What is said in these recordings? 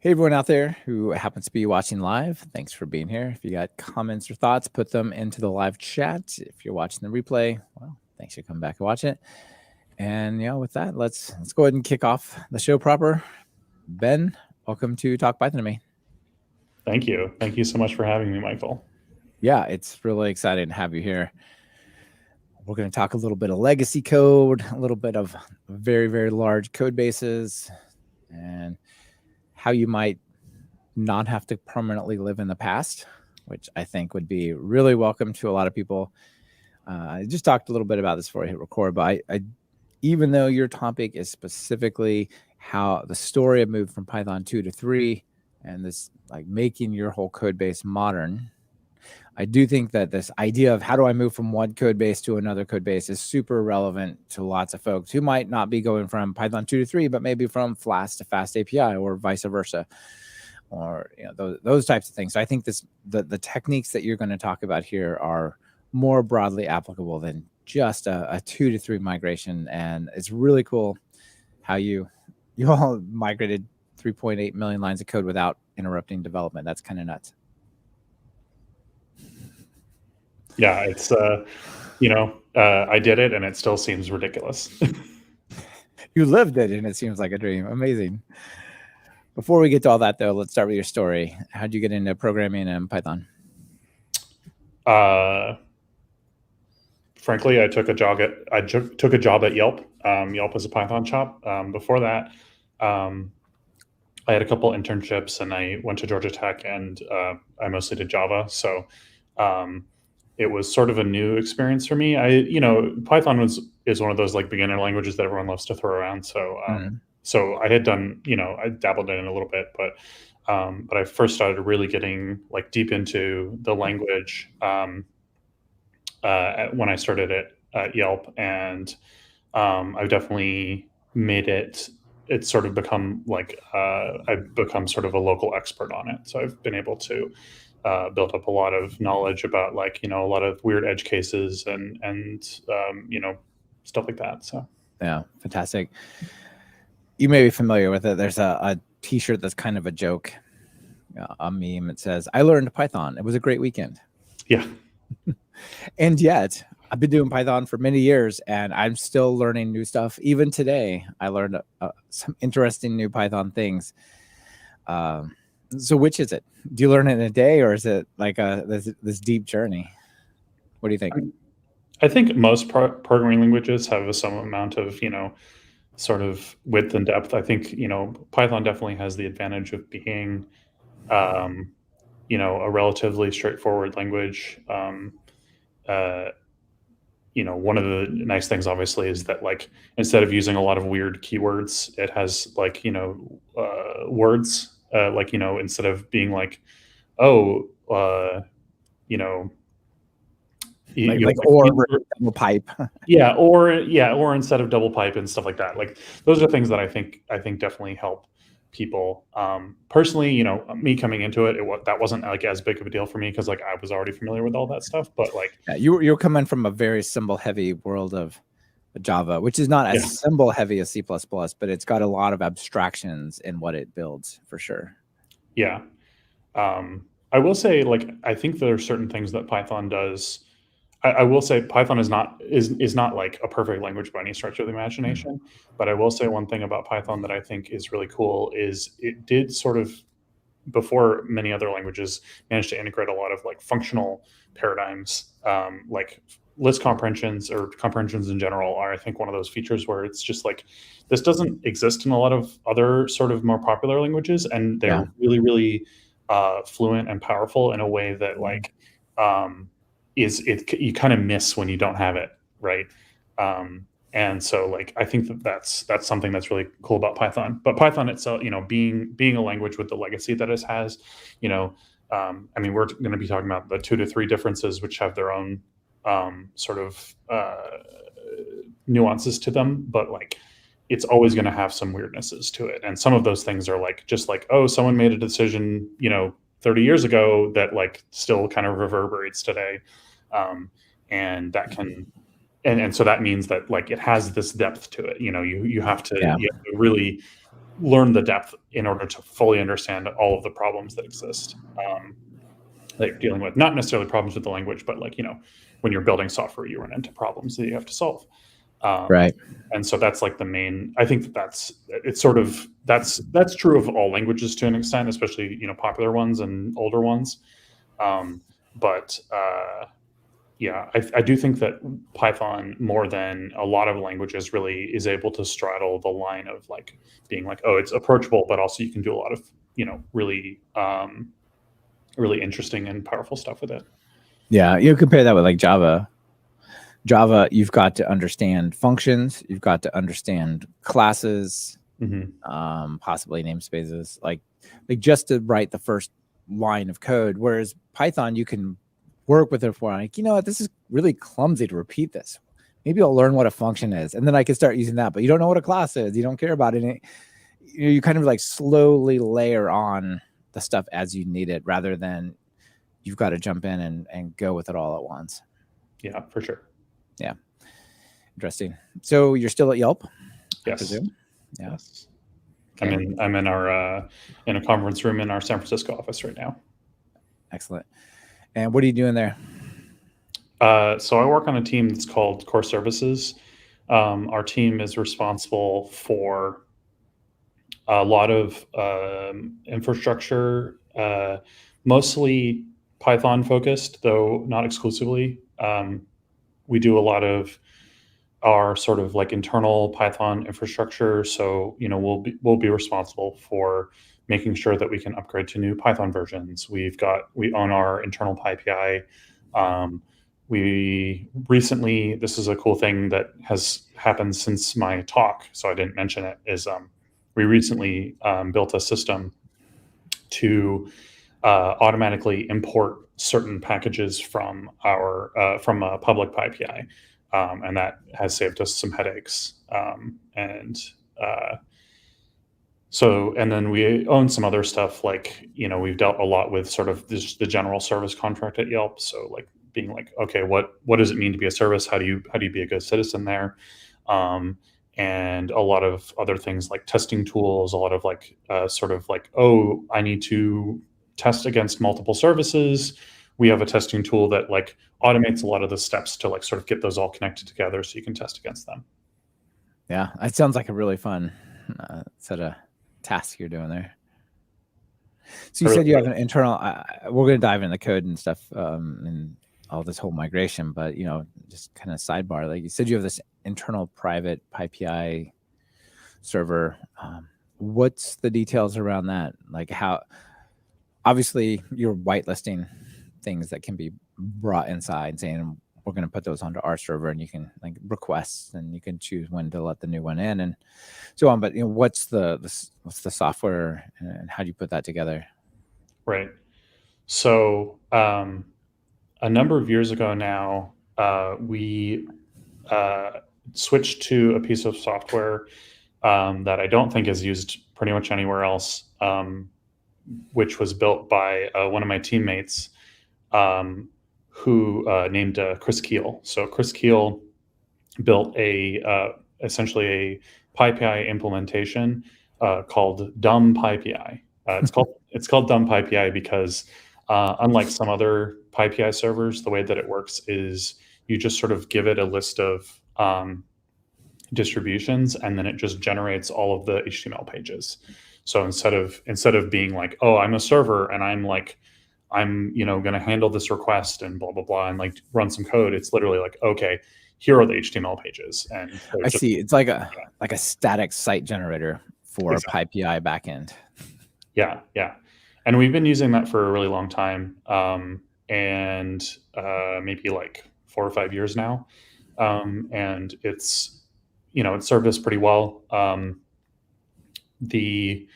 Hey, everyone out there who happens to be watching live, thanks for being here. If you got comments or thoughts, put them into the live chat. If you're watching the replay, well, thanks for coming back and watch it. And with that, let's go ahead and kick off the show proper. Ben, welcome to Talk Python to Me. Thank you. Thank you so much for having me, Michael. Yeah, it's really exciting to have you here. We're going to talk a little bit of legacy code, a little bit of very, very large code bases, and how you might not have to permanently live in the past, which I think would be really welcome to a lot of people. I just talked a little bit about this before I hit record, but I even though your topic is specifically how the story of moved from Python 2 to 3 and this like making your whole code base modern, I do think that this idea of how do I move from one code base to another code base is super relevant to lots of folks who might not be going from Python 2 to 3, but maybe from Flask to Fast API or vice versa, or those types of things. So I think the techniques that you're going to talk about here are more broadly applicable than just a 2 to 3 migration. And it's really cool how you all migrated 3.8 million lines of code without interrupting development. That's kind of nuts. Yeah, it's I did it and it still seems ridiculous. You lived it and it seems like a dream. Amazing. Before we get to all that, though, let's start with your story. How'd you get into programming in Python? Frankly, I took a job at Yelp. Yelp is a Python shop. Before that, I had a couple internships, and I went to Georgia Tech, and I mostly did Java. So it was sort of a new experience for me. Python is one of those like beginner languages that everyone loves to throw around. So so I had done, I dabbled in it a little bit, but I first started really getting like deep into the language when I started at Yelp, and I've definitely made it's sort of become like I've become sort of a local expert on it. So I've been able to build up a lot of knowledge about like a lot of weird edge cases and stuff like that. So yeah, fantastic. You may be familiar with it. There's a T-shirt that's kind of a joke, a meme. It says, "I learned Python. It was a great weekend." Yeah. And yet, I've been doing Python for many years, and I'm still learning new stuff. Even today, I learned some interesting new Python things. So which is it? Do you learn it in a day, or is it like this deep journey? What do you think? I think most programming languages have some amount of, sort of width and depth. I think, Python definitely has the advantage of being, a relatively straightforward language. One of the nice things, obviously, is that like instead of using a lot of weird keywords, it has like words. Instead of being like, oh, or double pipe. or instead of double pipe and stuff like that. Like those are things that I think definitely help people. Personally, me coming into it, that wasn't like as big of a deal for me because like I was already familiar with all that stuff. But like you're coming from a very symbol heavy world of Java, which is not as symbol heavy as C++, but it's got a lot of abstractions in what it builds for sure. Yeah. I will say, like, I think there are certain things that Python does. I will say Python is not like a perfect language by any stretch of the imagination. But I will say one thing about Python that I think is really cool is it did sort of, before many other languages, managed to integrate a lot of like functional paradigms, like list comprehensions or comprehensions in general are, I think, one of those features where it's just like, this doesn't exist in a lot of other sort of more popular languages. And they're really, really fluent and powerful in a way that like, you kind of miss when you don't have it, right? And so like I think that's something that's really cool about Python. But Python itself, being a language with the legacy that it has, I mean, we're going to be talking about the 2 to 3 differences, which have their own sort of nuances to them, but like it's always going to have some weirdnesses to it. And some of those things are like just like, oh, someone made a decision 30 years ago that like still kind of reverberates today. And that can, and so that means that like it has this depth to it. You have to really learn the depth in order to fully understand all of the problems that exist. That you're dealing with, not necessarily problems with the language, but like, when you're building software, you run into problems that you have to solve. Right. And so that's like the main, I think that's true of all languages to an extent, especially, popular ones and older ones. But yeah, I do think that Python, more than a lot of languages, really is able to straddle the line of like being like, oh, it's approachable, but also you can do a lot of, really, really interesting and powerful stuff with it. Yeah, you compare that with like Java. Java, you've got to understand functions, you've got to understand classes, possibly namespaces, like just to write the first line of code. Whereas Python, you can work with it for like, what, this is really clumsy to repeat this. Maybe I'll learn what a function is, and then I can start using that. But you don't know what a class is. You don't care about it. You kind of like slowly layer on the stuff as you need it, rather than you've got to jump in and go with it all at once. Yeah, for sure. Yeah. Interesting. So you're still at Yelp? Yes. I presume? Yeah. Yes. Okay. I'm in our in a conference room in our San Francisco office right now. Excellent. And what are you doing there? So I work on a team that's called Core Services. Our team is responsible for a lot of infrastructure, mostly Python focused, though not exclusively. We do a lot of our sort of like internal Python infrastructure. So, we'll be responsible for making sure that we can upgrade to new Python versions. We own our internal PyPI. We recently, this is a cool thing that has happened since my talk, so I didn't mention it, is we recently built a system to automatically import certain packages from a public PyPI. And that has saved us some headaches. And then we own some other stuff, like, we've dealt a lot with sort of the general service contract at Yelp. So like being like, okay, what does it mean to be a service? How do you be a good citizen there? And a lot of other things like testing tools, a lot of like sort of like, oh, I need to test against multiple services. We have a testing tool that like automates a lot of the steps to like sort of get those all connected together so you can test against them. Yeah, it sounds like a really fun set of tasks you're doing there. So you said you have an internal, we're going to dive into the code and stuff and all this whole migration, but, just kind of sidebar, like you said, you have this internal private PyPI server. What's the details around that? Like how, obviously you're whitelisting things that can be brought inside, saying we're going to put those onto our server, and you can like requests, and you can choose when to let the new one in and so on. But what's the software, and how do you put that together? Right. So a number of years ago now, we switched to a piece of software that I don't think is used pretty much anywhere else, which was built by one of my teammates, who named Chris Keel. So Chris Keel built essentially a PyPI implementation called Dumb PyPI. It's called Dumb PyPI because unlike some other PyPI servers, the way that it works is you just sort of give it a list of distributions, and then it just generates all of the HTML pages. So instead of being like, oh, I'm a server and I'm going to handle this request and blah blah blah and like run some code, it's literally like, okay, here are the HTML pages. And I see. It's like a static site generator for exactly. PyPI backend. Yeah. And we've been using that for a really long time, and maybe like 4 or 5 years now. And it's served us pretty well. It's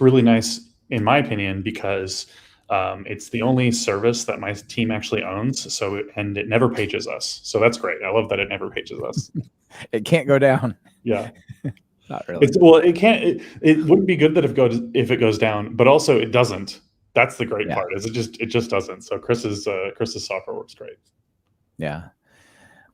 really nice in my opinion because it's the only service that my team actually owns. And it never pages us. So that's great. I love that it never pages us. It can't go down. Yeah. Not really. It can't. It wouldn't be good that if it goes down, but also it doesn't. That's the great part. Is it just doesn't. So Chris's software works great. Yeah,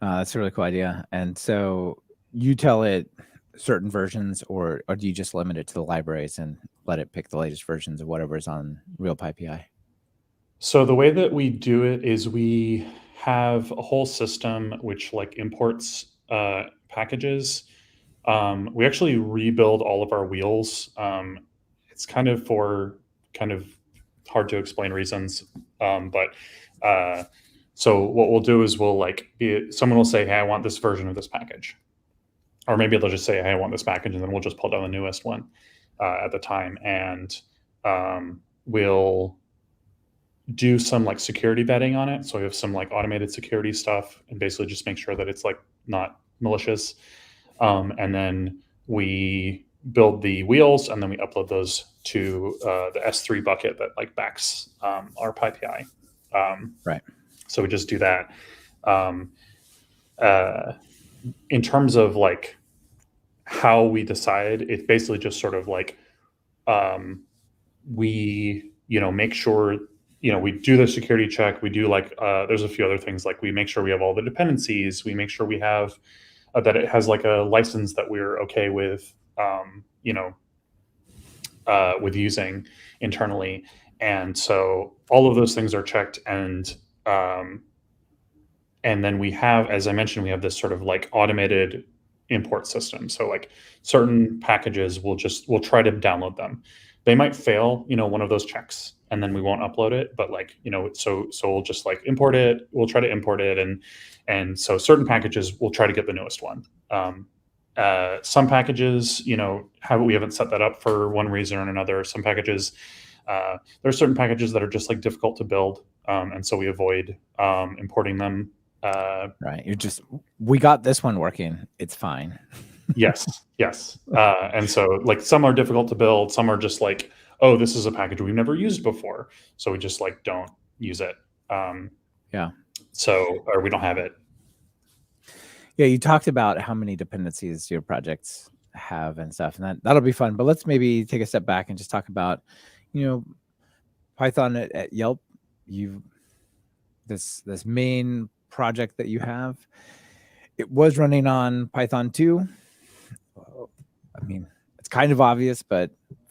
that's a really cool idea. And so you tell it certain versions, or do you just limit it to the libraries and let it pick the latest versions of whatever is on real PyPI? So the way that we do it is we have a whole system which like imports packages. We actually rebuild all of our wheels. It's kind of for kind of hard to explain reasons, but so what we'll do is we'll like someone will say, "Hey, I want this version of this package," or maybe they'll just say, "Hey, I want this package," and then we'll just pull down the newest one at the time, and we'll do some like security vetting on it. So we have some like automated security stuff, and basically just make sure that it's like not malicious. And then we build the wheels, and then we upload those to the S3 bucket that like backs our PyPI. Right. So we just do that. In terms of like how we decide, it's basically just sort of like we make sure we do the security check. We do like there's a few other things, like we make sure we have all the dependencies. We make sure we have that it has like a license that we're okay with with using internally. And so all of those things are checked, and then we have, as I mentioned, we have this sort of like automated import system. So like certain packages we'll try to download them. They might fail, one of those checks, and then we won't upload it. But like, so we'll just like import it. We'll try to import it, and so certain packages we'll try to get the newest one. Some packages, we haven't set that up for one reason or another. Some packages, there are certain packages that are just like difficult to build, and so we avoid importing them. Right. We got this one working. It's fine. Yes. And so like some are difficult to build. Some are just like, oh, this is a package we've never used before, so we just like don't use it. Yeah. So, or we don't have it. Yeah, you talked about how many dependencies your projects have and stuff, and that'll be fun. But let's maybe take a step back and just talk about, Python at Yelp. You've this main project that you have. It was running on Python 2. I mean, it's kind of obvious, but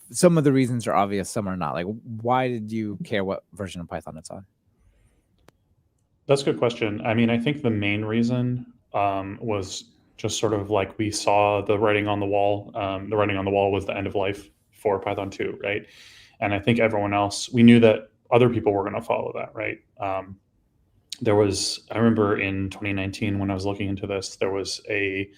some of the reasons are obvious, some are not. Like, why did you care what version of Python it's on? That's a good question. I mean, I think the main reason was just sort of like we saw the writing on the wall. The writing on the wall was the end of life for Python 2, right? And I think everyone else, we knew that other people were going to follow that, right? I remember in 2019 when I was looking into this, there was a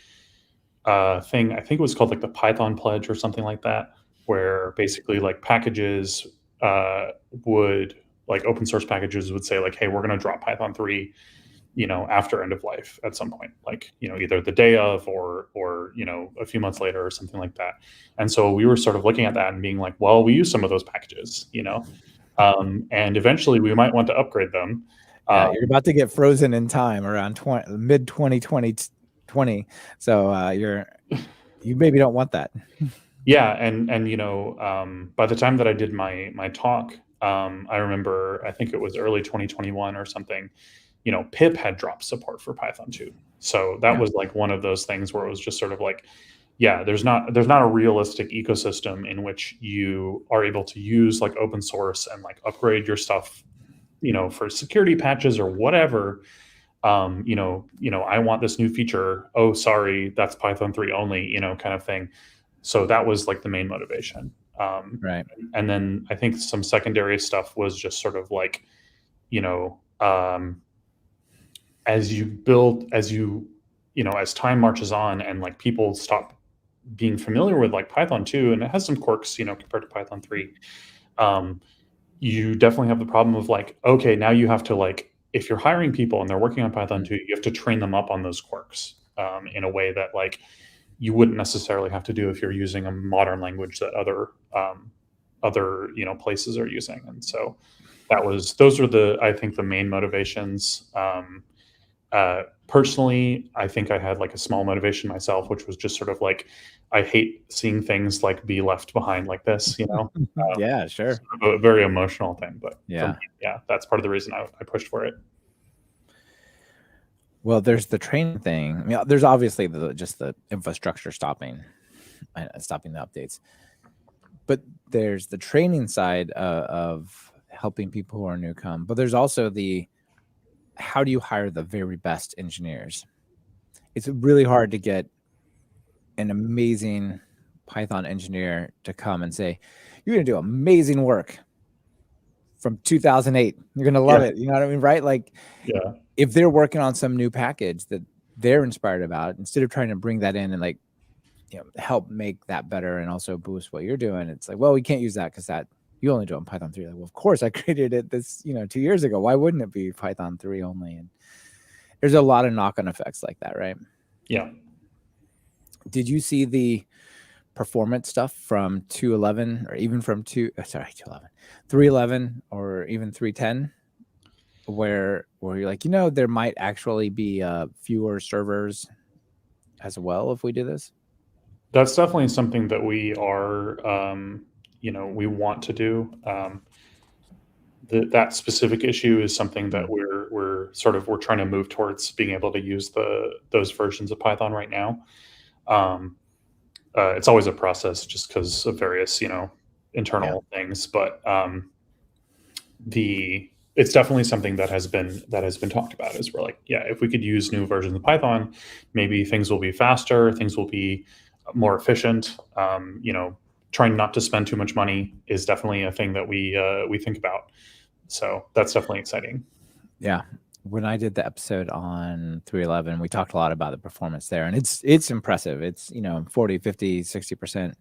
thing, I think it was called like the Python Pledge or something like that, where basically like packages like open source packages would say like, hey, we're going to drop Python 3, after end of life at some point, like, either the day of or a few months later or something like that. And so we were sort of looking at that and being like, well, we use some of those packages, and eventually we might want to upgrade them. Yeah, you're about to get frozen in time around mid 2020. So you maybe don't want that. Yeah, and by the time that I did my talk, I remember, I think it was early 2021 or something, pip had dropped support for Python 2. So that was like one of those things where it was just sort of like, yeah, there's not a realistic ecosystem in which you are able to use like open source and like upgrade your stuff, for security patches or whatever. I want this new feature. Oh, sorry, that's Python 3 only, kind of thing. So that was like the main motivation. Right. And then I think some secondary stuff was just sort of like, as time marches on and like people stop being familiar with like Python 2, and it has some quirks, compared to Python 3, you definitely have the problem of like, okay, now you have to like, if you're hiring people and they're working on Python 2, you have to train them up on those quirks in a way that like you wouldn't necessarily have to do if you're using a modern language that other places are using. And so those are I think the main motivations. Personally, I think I had like a small motivation myself, which was just sort of like, I hate seeing things like be left behind like this, Yeah, sure. Sort of a very emotional thing, but yeah, that's part of the reason I pushed for it. Well, there's the training thing. I mean, there's obviously just the infrastructure stopping the updates, but there's the training side of helping people who are new come. But there's also the how do you hire the very best engineers? It's really hard to get an amazing Python engineer to come and say, "You're going to do amazing work from 2008. You're going to love it." You know what I mean, right? Like, Yeah. if they're working on some new package that they're inspired about, instead of trying to bring that in and like, help make that better and also boost what you're doing, it's like, well, we can't use that because that you only do it in Python 3. Like, well, of course I created it this 2 years ago. Why wouldn't it be Python 3 only? And there's a lot of knock-on effects like that, right? Yeah. Did you see the performance stuff from 211 or even from 311 or even 310, where you're like, there might actually be fewer servers as well if we do this? That's definitely something that we are, we want to do. That specific issue is something that we're trying to move towards being able to use those versions of Python right now. It's always a process just because of various internal things, but it's definitely something that has been talked about. Is we're like, yeah, if we could use new versions of Python, maybe things will be faster, things will be more efficient. Trying not to spend too much money is definitely a thing that we think about. So that's definitely exciting. Yeah. When I did the episode on 311, we talked a lot about the performance there, and it's impressive. It's 40, 50, 60%.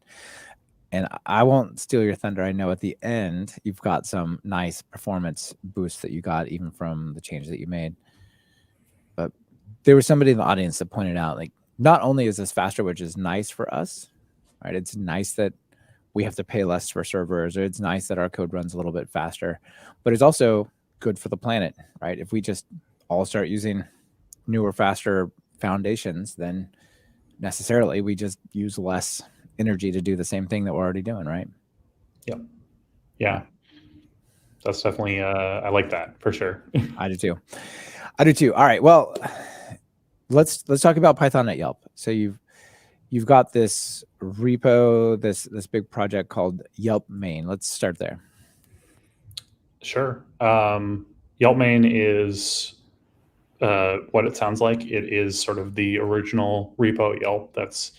And I won't steal your thunder. I know at the end you've got some nice performance boosts that you got even from the changes that you made. But there was somebody in the audience that pointed out, like, not only is this faster, which is nice for us, right? It's nice that we have to pay less for servers, or it's nice that our code runs a little bit faster, but it's also good for the planet, right? If we just all start using newer, faster foundations, then necessarily we just use less energy to do the same thing that we're already doing, right? Yep. Yeah. That's definitely, I like that for sure. I do too. All right. Well, let's talk about Python at Yelp. So you've got this repo, this big project called Yelp main. Let's start there. Sure. Yelp main is what it sounds like. It is sort of the original repo at Yelp. That's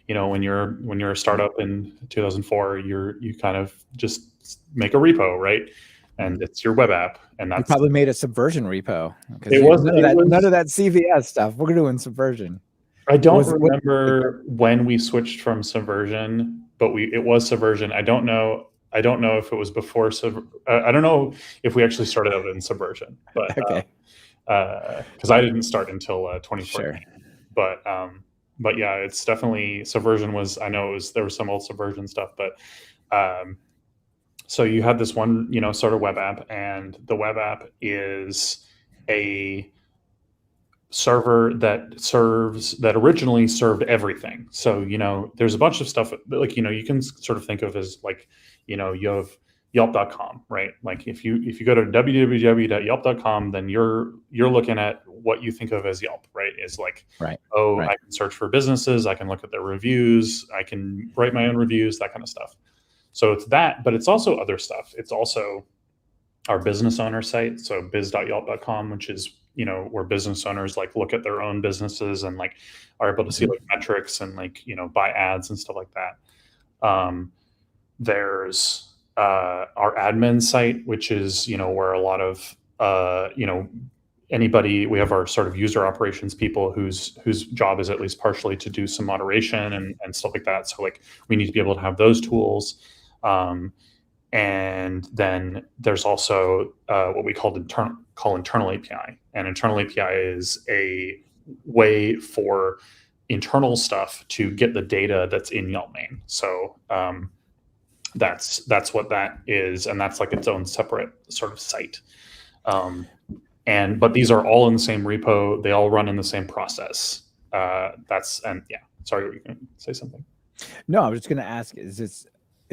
when you're a startup in 2004, you kind of just make a repo, right? And it's your web app, and that's you probably made a Subversion repo. It was none of that CVS stuff. We're doing Subversion. I don't remember when we switched from Subversion, but it was Subversion. I don't know if it was before I don't know if we actually started out in Subversion, but okay, because I didn't start until 2014. Sure. But yeah, it's definitely Subversion was. I know there was some old Subversion stuff, but so you had this one sort of web app, and the web app is a server that originally served everything. So there's a bunch of stuff like you can sort of think of as like you have Yelp.com, right? Like if you go to www.yelp.com, then you're looking at what you think of as Yelp, right? Is like, right. I can search for businesses, I can look at their reviews, I can write my own reviews, that kind of stuff. So it's that, but it's also other stuff. It's also our business owner site, so biz.yelp.com, which is where business owners like look at their own businesses and like are able to see like metrics and like buy ads and stuff like that. There's our admin site, which is where a lot of anybody, we have our sort of user operations people whose job is at least partially to do some moderation and stuff like that. So like we need to be able to have those tools. And then there's also what we call internal API. And internal API is a way for internal stuff to get the data that's in Yelp main. So that's what that is, and that's like its own separate sort of site. But these are all in the same repo. They all run in the same process. Sorry, were you going to say something? No, I was just going to ask: is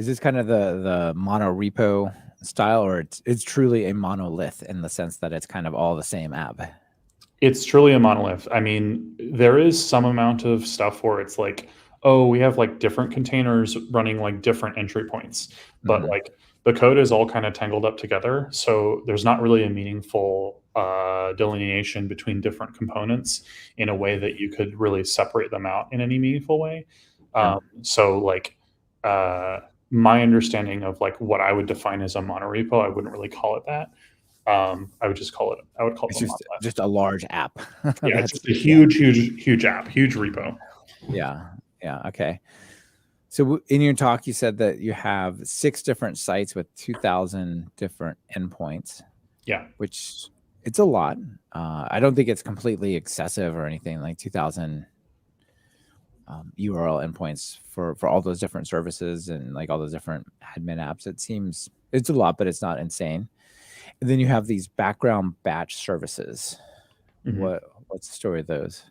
this kind of the mono repo style, or it's truly a monolith in the sense that it's kind of all the same app? It's truly a monolith. I mean, there is some amount of stuff where it's like, oh, we have like different containers running like different entry points, but like the code is all kind of tangled up together. So there's not really a meaningful delineation between different components in a way that you could really separate them out in any meaningful way. So like my understanding of like what I would define as a monorepo, I wouldn't really call it that. I would call it a It's monolith. just a large app. Yeah, it's just a huge app, huge repo. Yeah. Okay. So in your talk, you said that you have 6 different sites with 2,000 different endpoints. Yeah, which it's a lot. I don't think it's completely excessive or anything, like 2,000 URL endpoints for all those different services and like all those different admin apps. It's a lot, but it's not insane. And then you have these background batch services. What's the story of those?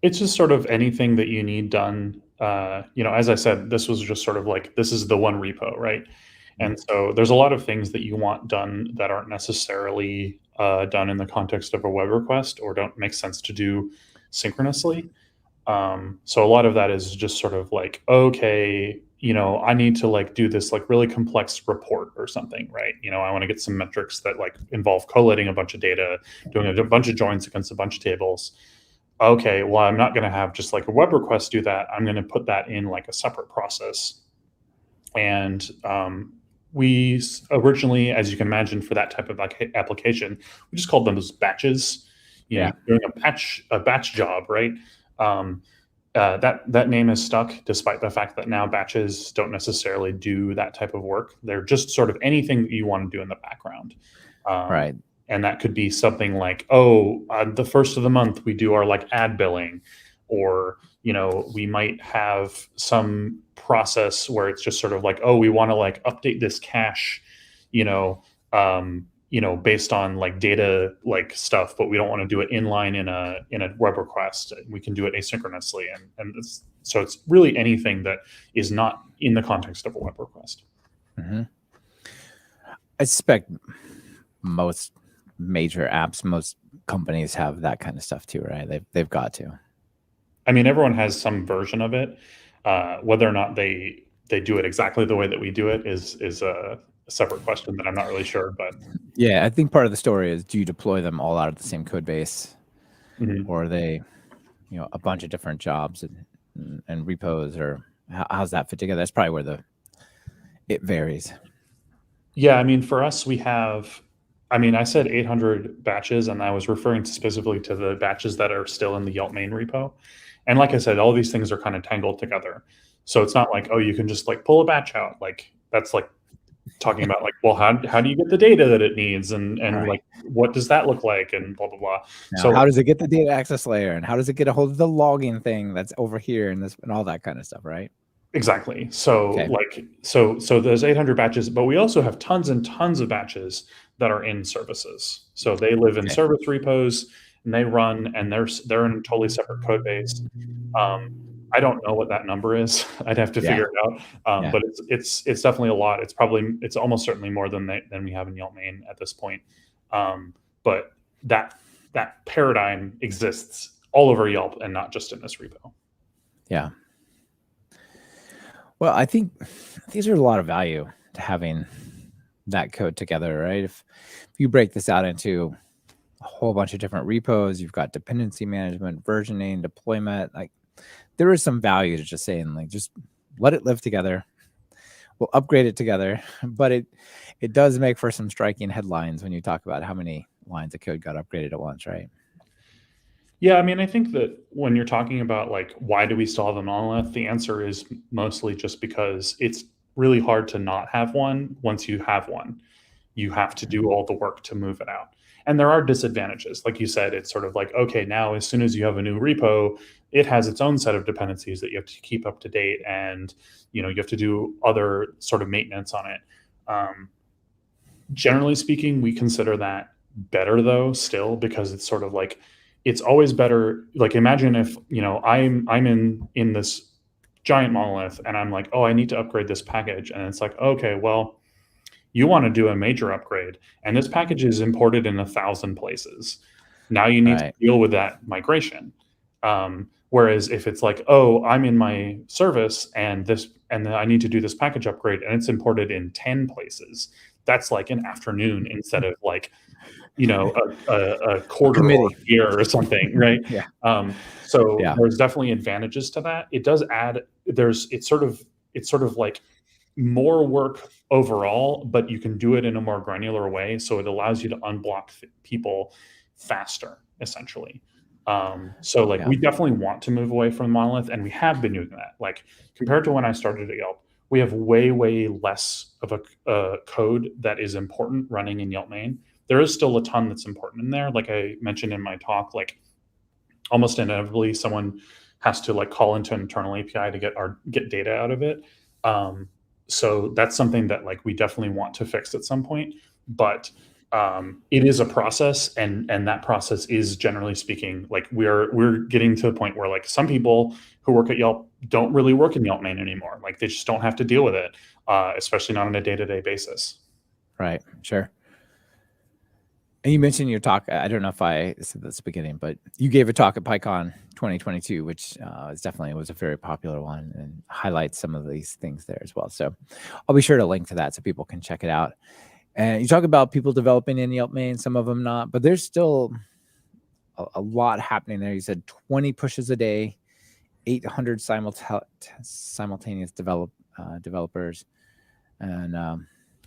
it's just sort of anything that you need done. As I said, this was just sort of like, this is the one repo, right? And so there's a lot of things that you want done that aren't necessarily done in the context of a web request or don't make sense to do synchronously. So a lot of that is just sort of like, okay, I need to like do this like really complex report or something, right? I want to get some metrics that like involve collating a bunch of data, doing a bunch of joins against a bunch of tables. Okay, well, I'm not going to have just like a web request do that. I'm going to put that in like a separate process. And we originally, as you can imagine, for that type of application, we just called them as batches. Doing a batch job, right? That name is stuck, despite the fact that now batches don't necessarily do that type of work. They're just sort of anything that you want to do in the background. Right. And that could be something like, the first of the month we do our like ad billing, or we might have some process where it's just sort of like, we want to like update this cache, based on like data like stuff, but we don't want to do it inline in a web request. We can do it asynchronously, and so it's really anything that is not in the context of a web request. I suspect most major apps, most companies have that kind of stuff too, right? They've got to. I mean, everyone has some version of it. Whether or not they do it exactly the way that we do it is a separate question that I'm not really sure. But yeah, I think part of the story is, do you deploy them all out of the same code base, or are they, a bunch of different jobs and repos, or how's that fit together? That's probably where it varies. Yeah, I mean, for us, we have. I said 800 batches, and I was referring specifically to the batches that are still in the Yelp main repo. And like I said, all these things are kind of tangled together. So it's not like, you can just like pull a batch out. Like that's like talking about like, well, how do you get the data that it needs, and right. like what does that look like, and blah blah blah. Now, so how does it get the data access layer, and how does it get a hold of the logging thing that's over here and all that kind of stuff, right? Exactly. So like so there's 800 batches, but we also have tons and tons of batches that are in services. So they live in service repos, and they run, and they're in a totally separate code base. I don't know what that number is. I'd have to figure it out. But it's definitely a lot. It's almost certainly more than we have in Yelp main at this point. But that paradigm exists all over Yelp and not just in this repo. Yeah. Well, I think these are a lot of value to having that code together, right? If you break this out into a whole bunch of different repos, you've got dependency management, versioning, deployment, like there is some value to just saying, like, just let it live together. We'll upgrade it together. But it does make for some striking headlines when you talk about how many lines of code got upgraded at once, right? Yeah, I mean, I think that when you're talking about like, why do we still have a monolith? The answer is mostly just because it's really hard to not have one. Once you have one, you have to do all the work to move it out. And there are disadvantages. Like you said, it's sort of like, okay, now as soon as you have a new repo, it has its own set of dependencies that you have to keep up to date, and you have to do other sort of maintenance on it. Generally speaking, we consider that better though still, because it's sort of like, it's always better. Like imagine if I'm in this giant monolith, and I'm like, I need to upgrade this package, and it's like, okay, well, you want to do a major upgrade, and this package is imported in 1,000 places. Now you need to Right. deal with that migration. Whereas if it's like, oh, I'm in my service and then I need to do this package upgrade and it's imported in 10 places, that's like an afternoon instead of like, a A quarter or committee. a year or something, right? Yeah. So Yeah. there's definitely advantages to that. It does add, it's sort of like more work overall, but you can do it in a more granular way. So it allows you to unblock people faster, essentially. So like Yeah. we definitely want to move away from monolith, and we have been doing that. Like compared to when I started at Yelp, we have way, way less of a code that is important running in Yelp main. There is still a ton that's important in there. Like I mentioned in my talk, like almost inevitably someone has to like call into an internal API to get data out of it. So that's something that like we definitely want to fix at some point. But it is a process, and that process is, generally speaking, like we're getting to the point where like some people who work at Yelp don't really work in Yelp main anymore. Like they just don't have to deal with it, especially not on a day-to-day basis. Right. Sure. And you mentioned your talk. I don't know if I said this at the beginning, but you gave a talk at PyCon 2022, which is definitely was a very popular one and highlights some of these things there as well. So I'll be sure to link to that so people can check it out. And you talk about people developing in Yelp main, some of them not, but there's still a lot happening there. You said 20 pushes a day, 800 simultaneous developers, and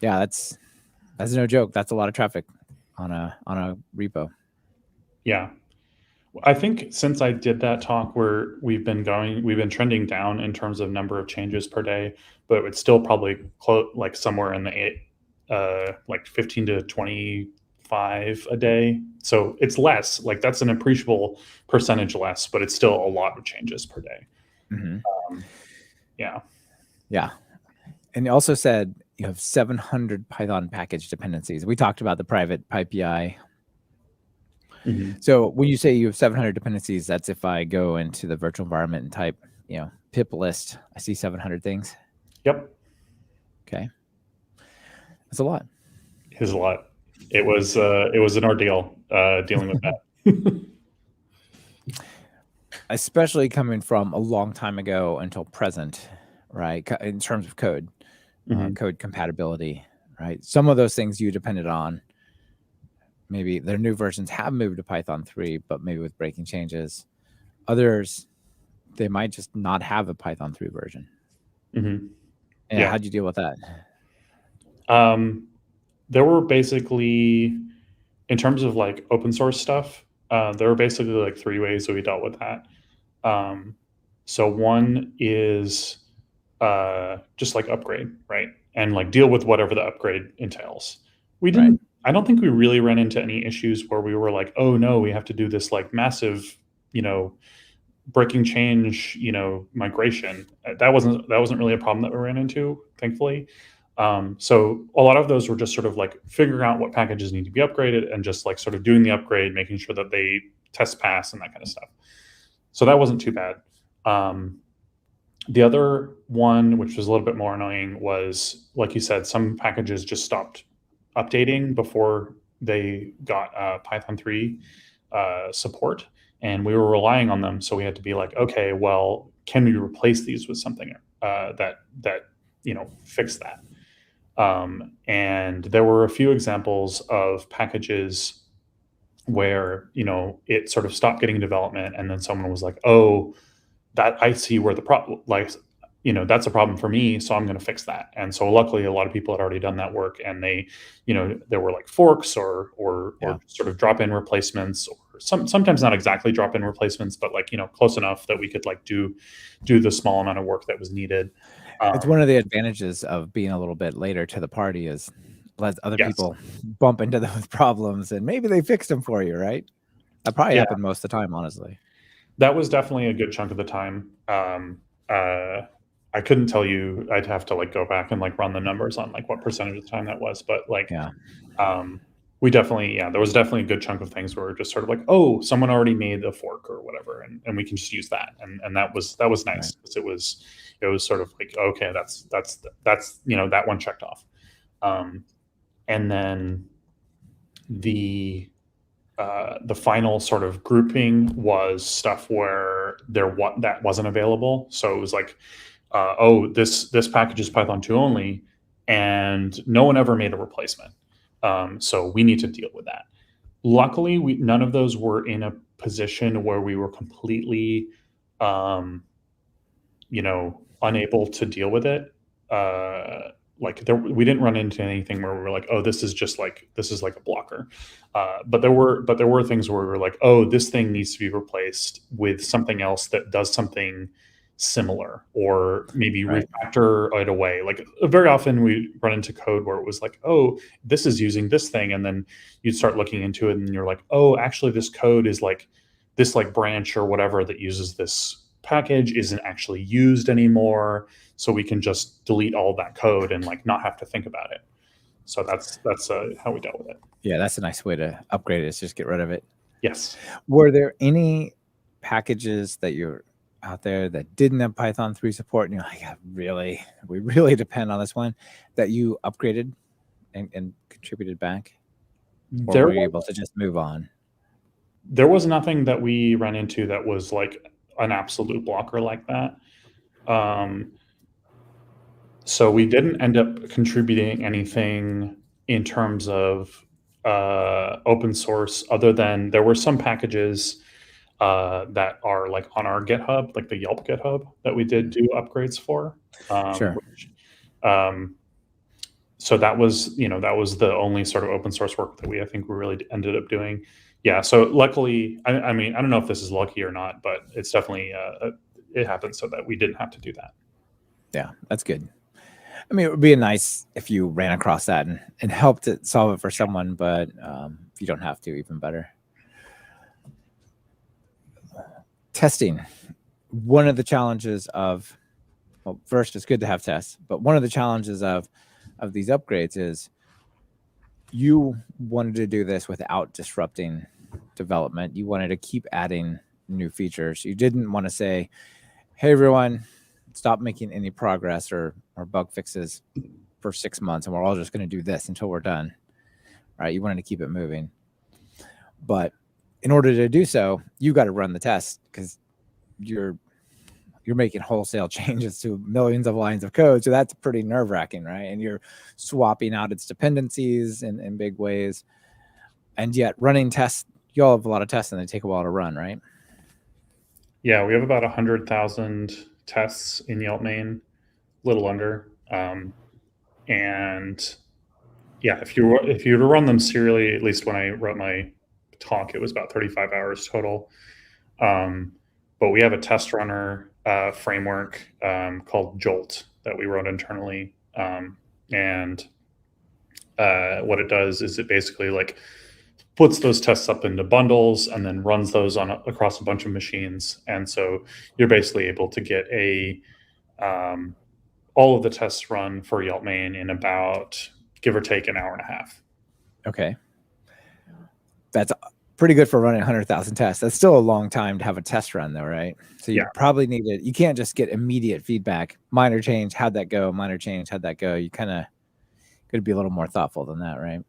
yeah, that's no joke. That's a lot of traffic on a repo. Yeah. I think since I did that talk where we've been trending down in terms of number of changes per day, but it's still probably like somewhere in the like 15 to 25 a day. So it's less, like that's an appreciable percentage less, but it's still a lot of changes per day. Mm-hmm. Yeah. Yeah. And you also said you have 700 Python package dependencies. We talked about the private PyPI. Mm-hmm. So when you say you have 700 dependencies, that's if I go into the virtual environment and type, pip list, I see 700 things. Yep. Okay. That's a lot. It was a lot. It was an ordeal dealing with that. Especially coming from a long time ago until present, right? In terms of code, Mm-hmm. code compatibility, right? Some of those things you depended on. Maybe their new versions have moved to Python 3, but maybe with breaking changes. Others, they might just not have a Python 3 version. Mm-hmm. Yeah. How'd you deal with that? There were basically, in terms of like open source stuff, there were basically like three ways that we dealt with that. So one is just like upgrade, right? And like deal with whatever the upgrade entails. I don't think we really ran into any issues where we were like, oh no, we have to do this like massive, breaking change, migration. That wasn't really a problem that we ran into, thankfully. So a lot of those were just sort of like figuring out what packages need to be upgraded and just like sort of doing the upgrade, making sure that they test pass and that kind of stuff. So that wasn't too bad. The other one, which was a little bit more annoying, was, like you said, some packages just stopped updating before they got Python 3 support, and we were relying on them. So we had to be like, okay, well, can we replace these with something that fix that? And there were a few examples of packages where it sort of stopped getting development, and then someone was like, oh, that I see where the problem, like, that's a problem for me, so I'm going to fix that. And so luckily a lot of people had already done that work, and they, there were like forks or sort of drop-in replacements, or sometimes not exactly drop-in replacements, but like, close enough that we could like do the small amount of work that was needed. It's one of the advantages of being a little bit later to the party is let other people bump into those problems and maybe they fixed them for you, right? That probably happened most of the time, honestly. That was definitely a good chunk of the time. I couldn't tell you. I'd have to like go back and like run the numbers on like what percentage of the time that was, but like, we definitely, there was definitely a good chunk of things where we're just sort of like, oh, someone already made a fork or whatever, and we can just use that, and that was nice, because it was sort of like, okay, that's that one checked off. And then the final sort of grouping was stuff where that wasn't available. So it was like, oh, this package is Python 2 only, and no one ever made a replacement. So we need to deal with that. Luckily, none of those were in a position where we were completely, unable to deal with it. We didn't run into anything where we were like, oh, this is like a blocker. But there were things where we were like, oh, this thing needs to be replaced with something else that does something similar, or maybe refactor it away. Like very often we run into code where it was like, oh, this is using this thing, and then you'd start looking into it and you're like, oh, actually this code is like this like branch or whatever that uses this package isn't actually used anymore, so we can just delete all that code and like not have to think about it. So that's how we dealt with it. Yeah, that's a nice way to upgrade it, is just get rid of it. Yes. Were there any packages that you're out there that didn't have Python 3 support, and you're like, we really depend on this one, that you upgraded and contributed back? Or were you able to just move on? There was nothing that we ran into that was like an absolute blocker like that. So we didn't end up contributing anything in terms of open source, other than there were some packages that are like on our GitHub, like the Yelp GitHub, that we did do upgrades for. Sure. So that was the only sort of open source work that I think we really ended up doing. Yeah. So luckily, I mean, I don't know if this is lucky or not, but it's definitely it happened so that we didn't have to do that. Yeah, that's good. I mean, it would be nice if you ran across that and helped it solve it for someone, but if you don't have to, even better. Testing. One of the challenges of, well, first, it's good to have tests, but one of the challenges of these upgrades is you wanted to do this without disrupting development. You wanted to keep adding new features. You didn't want to say, hey, everyone, stop making any progress or bug fixes for 6 months, and we're all just going to do this until we're done. Right? You wanted to keep it moving. But in order to do so, you got to run the test, because you're making wholesale changes to millions of lines of code. So that's pretty nerve-wracking, right? And you're swapping out its dependencies in big ways. And yet running tests, you all have a lot of tests and they take a while to run, right? Yeah, we have about 100,000 tests in Yelp main, a little under. And yeah, if you were to run them serially, at least when I wrote my talk, it was about 35 hours total. But we have a test runner framework called Jolt that we wrote internally. And what it does is it basically like puts those tests up into bundles and then runs those across a bunch of machines. And so you're basically able to get all of the tests run for Yelp main in about, give or take, an hour and a half. Okay. That's pretty good for running 100,000 tests. That's still a long time to have a test run though, right? So you probably need it. You can't just get immediate feedback. Minor change, how'd that go? Minor change, how'd that go? You kind of could be a little more thoughtful than that, right?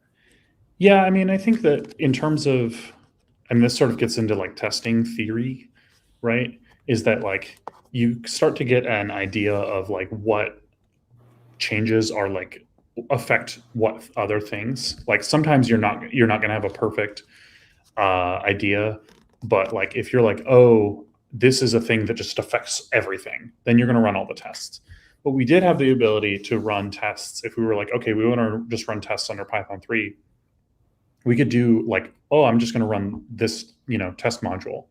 Yeah, I mean, I think that in terms of, and this sort of gets into like testing theory, right? Is that like you start to get an idea of like what changes are like affect what other things. Like sometimes you're not going to have a perfect idea, but like if you're like, oh, this is a thing that just affects everything, then you're going to run all the tests. But we did have the ability to run tests if we were like, okay, we want to just run tests under Python 3. We could do like, oh, I'm just going to run this, test module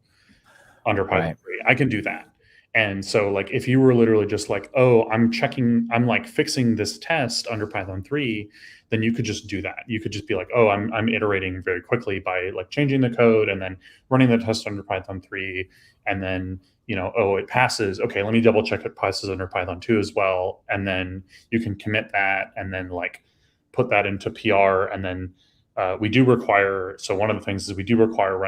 under Python 3. I can do that. And so like, if you were literally just like, oh, I'm like fixing this test under Python 3, then you could just do that. You could just be like, oh, I'm iterating very quickly by like changing the code and then running the test under Python 3. And then, oh, it passes. Okay, let me double check it passes under Python 2 as well. And then you can commit that and then like put that into PR. And then we do require, so one of the things is we do require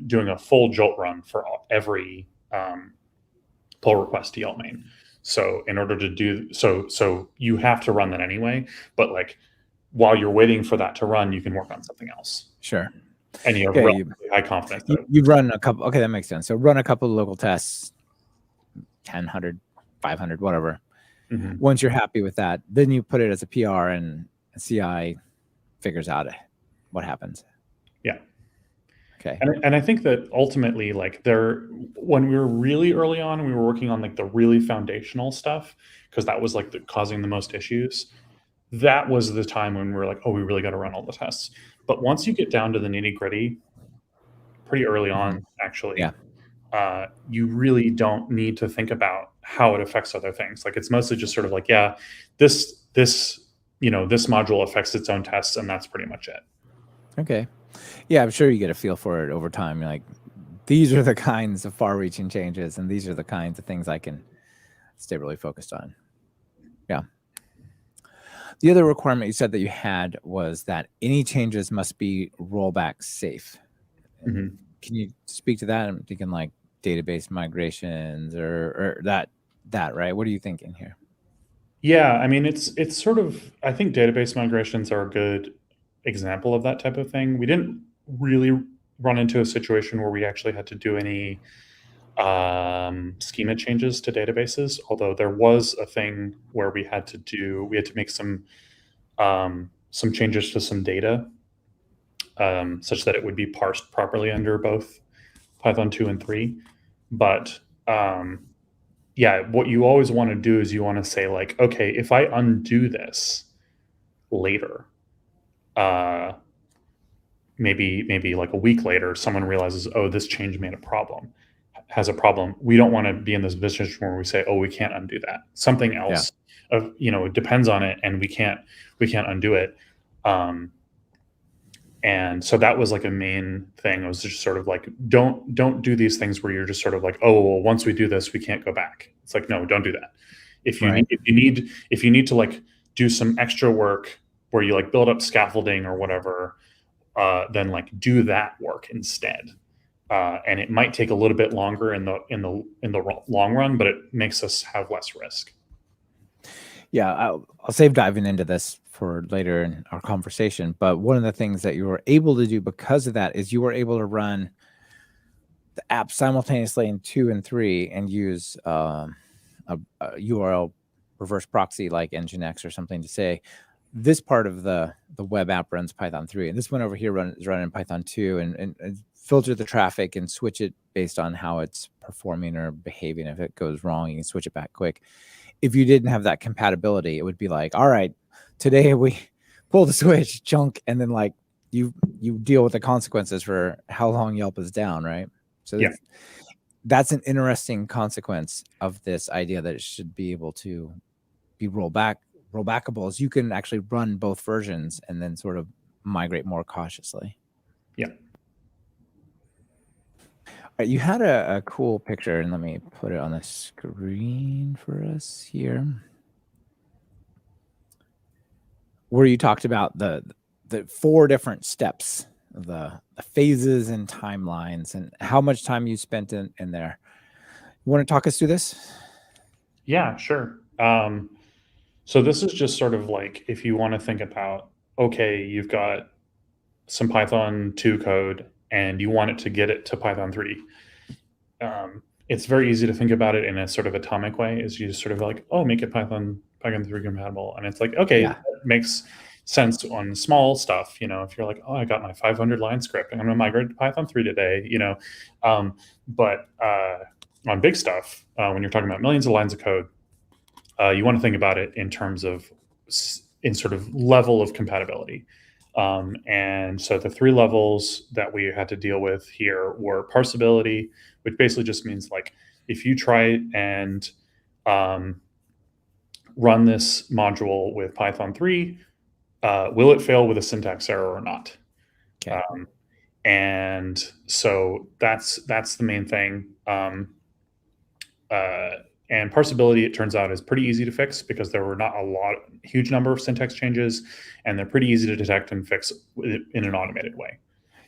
doing a full Jolt run for every pull request to Yelp main. So in order to do so you have to run that anyway, but like while you're waiting for that to run, you can work on something else. Sure. And you have Yeah, relatively high confidence that you run a couple. Okay, that makes sense. So run a couple of local tests, 10, 100, 500, whatever. Mhm. Once you're happy with that, then you put it as a PR and CI figures out what happens. Yeah. Okay. And I think that ultimately, like when we were really early on, we were working on like the really foundational stuff because that was like causing the most issues. That was the time when we were like, oh, we really got to run all the tests. But once you get down to the nitty gritty, pretty early on, actually, you really don't need to think about how it affects other things. Like it's mostly just sort of like, yeah, this module affects its own tests, and that's pretty much it. Okay. Yeah, I'm sure you get a feel for it over time. You're like, these are the kinds of far-reaching changes, and these are the kinds of things I can stay really focused on. Yeah. The other requirement you said that you had was that any changes must be rollback safe. Mhm. Can you speak to that? I'm thinking like database migrations or that, right? What are you thinking here? Yeah, I mean, it's sort of, I think database migrations are a good example of that type of thing. We didn't really run into a situation where we actually had to do any schema changes to databases, although there was a thing where we had to make some changes to some data, such that it would be parsed properly under both Python 2 and 3. But yeah, what you always want to do is you want to say like, okay, if I undo this later, maybe like a week later, someone realizes, oh, this change has a problem. We don't want to be in this position where we say, oh, we can't undo that. Something else, depends on it, and we can't undo it. And so that was like a main thing. It was just sort of like, don't do these things where you're just sort of like, oh, well, once we do this, we can't go back. It's like, no, don't do that. If you need to like do some extra work where you like build up scaffolding or whatever, then like do that work instead. And it might take a little bit longer in the long run, but it makes us have less risk. Yeah, I'll save diving into this for later in our conversation. But one of the things that you were able to do because of that is you were able to run the app simultaneously in 2 and 3 and use a URL reverse proxy like Nginx or something to say this part of the web app runs Python 3 and this one over here is running Python 2 and filter the traffic and switch it based on how it's performing or behaving. If it goes wrong, you can switch it back quick. If you didn't have that compatibility, it would be like, all right, today we pull the switch, chunk, and then like you deal with the consequences for how long Yelp is down, right? So Yeah. that's an interesting consequence of this idea that it should be able to be rollbackable, as you can actually run both versions and then sort of migrate more cautiously. Yeah. You had a cool picture, and let me put it on the screen for us here, where you talked about the 4 different steps, the phases and timelines, and how much time you spent in there. You want to talk us through this? Yeah, sure. So this is just sort of like if you want to think about, okay, you've got some Python 2 code and you want it to get it to Python 3. It's very easy to think about it in a sort of atomic way, is you just sort of like, oh, make it Python 3 compatible. And it's like, okay, that makes sense on small stuff. If you're like, oh, I got my 500 line script and I'm going to migrate to Python 3 today, but on big stuff, when you're talking about millions of lines of code, you want to think about it in terms of in sort of level of compatibility. And so the 3 levels that we had to deal with here were parsability, which basically just means like if you try and run this module with Python 3, will it fail with a syntax error or not? Okay. And so that's the main thing. And parsability, it turns out, is pretty easy to fix because there were not huge number of syntax changes, and they're pretty easy to detect and fix in an automated way.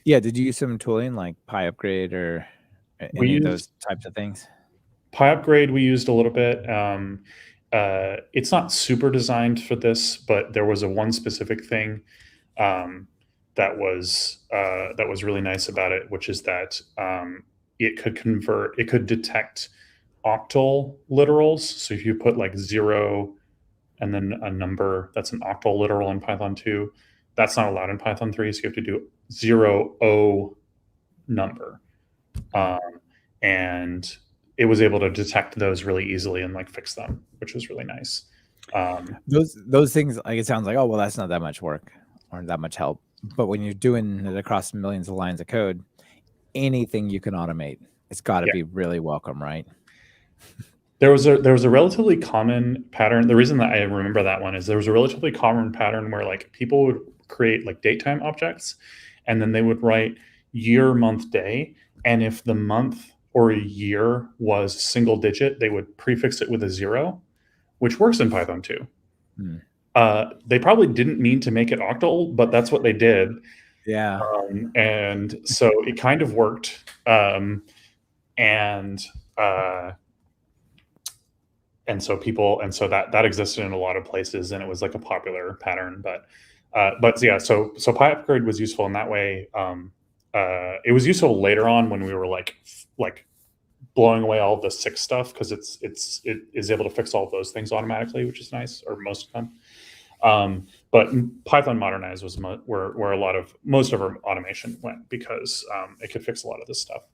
Yeah, did you use some tooling like PyUpgrade or any of those types of things? PyUpgrade we used a little bit. It's not super designed for this, but there was one specific thing that was really nice about it, which is that it could detect octal literals. So if you put like 0 and then a number that's an octal literal in Python 2, that's not allowed in Python 3. So you have to do 0 number. And it was able to detect those really easily and like fix them, which was really nice. Those things, like, it sounds like, oh well, that's not that much work or that much help. But when you're doing it across millions of lines of code, anything you can automate, it's got to be really welcome, right? There was a relatively common pattern. The reason that I remember that one is there was a relatively common pattern where like people would create like datetime objects, and then they would write year, month, day, and if the month or a year was single digit, they would prefix it with a 0, which works in Python 2. They probably didn't mean to make it octal, but that's what they did. Yeah. And so it kind of worked. And so that existed in a lot of places, and it was like a popular pattern. But yeah, so PyUpgrade was useful in that way. It was useful later on when we were like blowing away all the sick stuff, because it is able to fix all of those things automatically, which is nice, or most of them. But Python Modernize was where most of our automation went, because it could fix a lot of this stuff.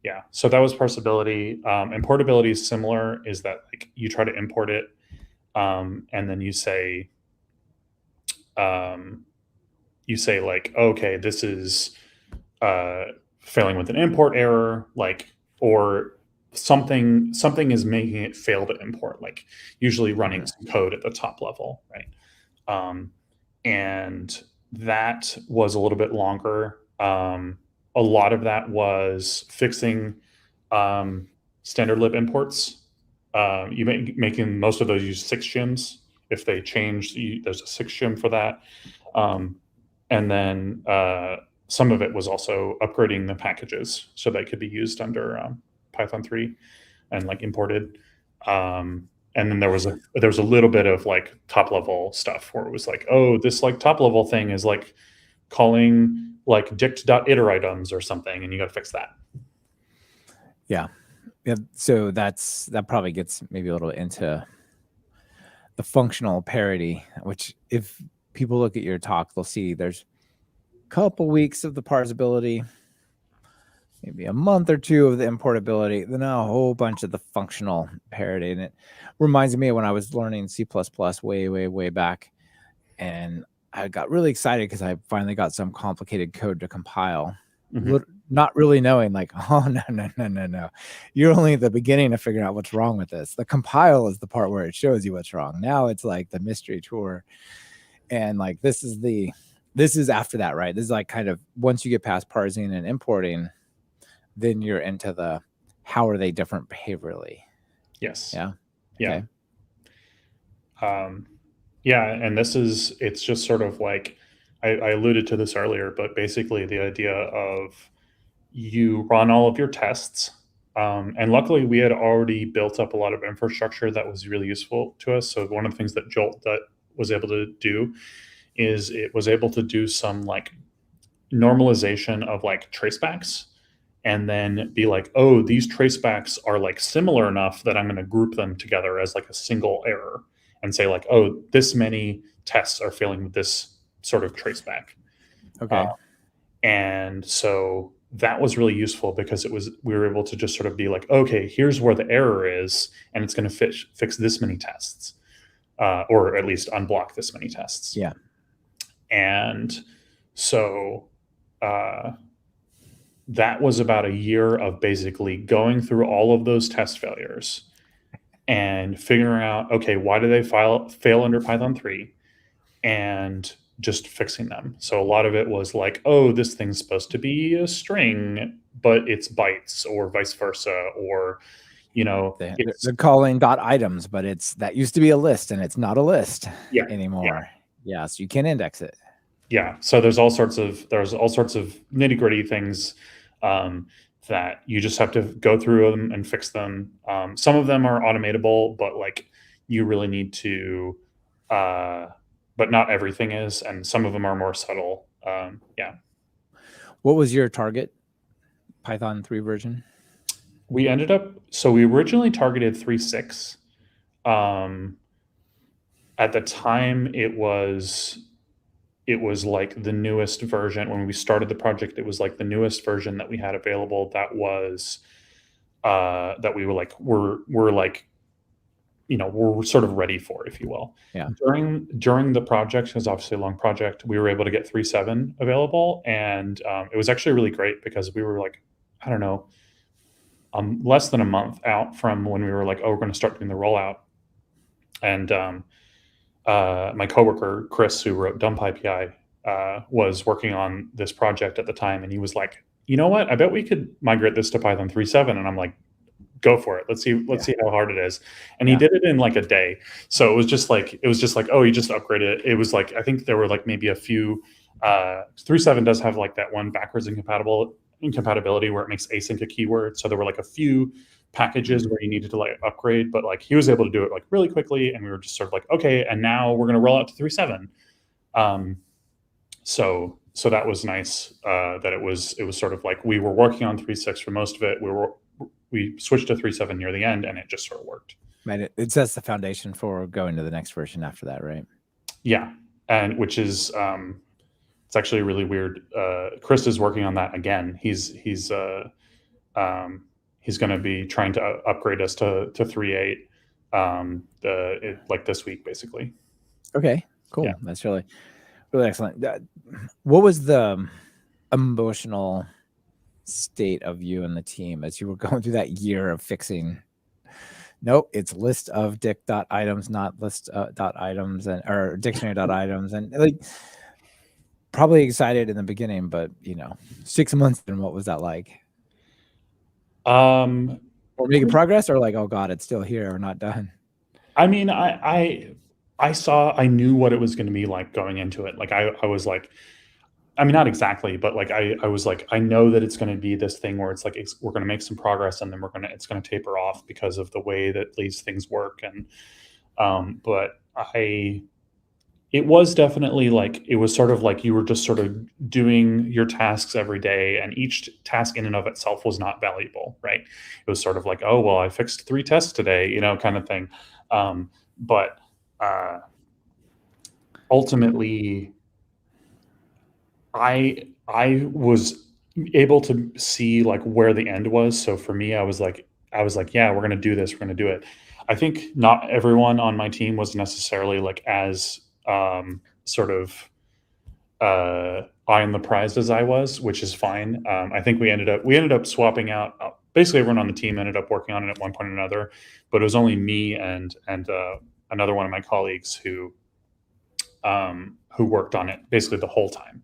Yeah, so that was parsability. And portability is similar, is that like you try to import it, and then you say like, okay, this is failing with an import error, like, or something is making it fail to import, like usually running some code at the top level, right? And that was a little bit longer. A lot of that was fixing standard lib imports. Making most of those use 6 shims. If they change, there's a 6 shim for that. And then some of it was also upgrading the packages so they could be used under Python 3 and like imported. And then there was a little bit of like top level stuff where it was like, oh, this like top level thing is like calling like dict.iteritems or something, and you got to fix that. Yeah. So that probably gets maybe a little into the functional parity, which if people look at your talk, they'll see there's a couple weeks of the parsability, maybe a month or 2 of the importability, then a whole bunch of the functional parity. And it reminds me of when I was learning C++ way back, and I got really excited because I finally got some complicated code to compile. Not really knowing, like, oh, no. You're only at the beginning of figuring out what's wrong with this. The compile is the part where it shows you what's wrong. Now it's like the mystery tour. And like, this is after that, right? This is like kind of once you get past parsing and importing, then you're into the how are they different behaviorally. Yes. Yeah. Yeah. Okay. Yeah. And it's just sort of like, I alluded to this earlier, but basically the idea of you run all of your tests. And luckily we had already built up a lot of infrastructure that was really useful to us. So one of the things that Jolt was able to do is it was able to do some like normalization of like tracebacks, and then be like, oh, these tracebacks are like similar enough that I'm going to group them together as like a single error, and say like, oh, this many tests are failing with this sort of traceback. Okay. And so that was really useful, because we were able to just sort of be like, okay, here's where the error is, and it's going to fix this many tests, or at least unblock this many tests. Yeah. And so that was about a year of basically going through all of those test failures and figuring out, okay, why do they fail under Python 3, and just fixing them. So a lot of it was like, oh, this thing's supposed to be a string, but it's bytes, or vice versa, or they're calling .items, but that used to be a list, and it's not a list anymore. Yeah, so you can't index it. Yeah, so there's all sorts of nitty gritty things that you just have to go through them and fix them. Some of them are automatable, but like you really need to but not everything is, and some of them are more subtle. Yeah. What was your target Python 3 version? We ended up, so we originally targeted 3.6. At the time, it was like the newest version. When we started the project, it was like the newest version that we had available. That was that we were like we're like, we're sort of ready for, if you will. Yeah. During the project, because obviously a long project, we were able to get 3.7 available, and it was actually really great because we were like, I don't know, less than a month out from when we were like, oh, we're going to start doing the rollout. And my coworker Chris, who wrote DumpIPI, was working on this project at the time, and he was like, you know what? I bet we could migrate this to Python 3.7. And I'm like, go for it. Let's see how hard it is. And he did it in like a day. So it was just like, oh, you just upgraded it. It was like, I think there were like maybe a few. 3.7 does have like that one backwards incompatibility where it makes async a keyword. So there were like a few packages where you needed to like upgrade, but like he was able to do it like really quickly, and we were just sort of like, okay, and now we're going to roll out to 3.7. So that was nice. That it was sort of like we were working on 3.6 for most of it. We switched to 3.7 near the end, and it just sort of worked. Man, it sets the foundation for going to the next version after that, right? Yeah, and which is it's actually really weird. Chris is working on that again. He's going to be trying to upgrade us to 3.8 like this week, basically. Okay, cool. Yeah. That's really excellent. What was the emotional state of you and the team as you were going through that year of fixing? Nope, it's list of dict.items, not list dot items, and or dictionary.items, and like probably excited in the beginning, but 6 months in, what was that like? Or making progress, or like, oh god, it's still here or not done? I mean, I knew what it was going to be like going into it. Like I was like, I mean, not exactly, but like I was like, I know that it's going to be this thing where it's like we're going to make some progress, and then it's going to taper off because of the way that these things work. And but it was definitely like, it was sort of like you were just sort of doing your tasks every day, and each task in and of itself was not valuable, right? It was sort of like, oh, well, I fixed 3 tests today, kind of thing. But ultimately, I was able to see like where the end was. So for me, I was like, yeah, we're going to do this. We're going to do it. I think not everyone on my team was necessarily like as sort of eye on the prize as I was, which is fine. I think we ended up swapping out. Basically, everyone on the team ended up working on it at one point or another, but it was only me and another one of my colleagues who worked on it basically the whole time.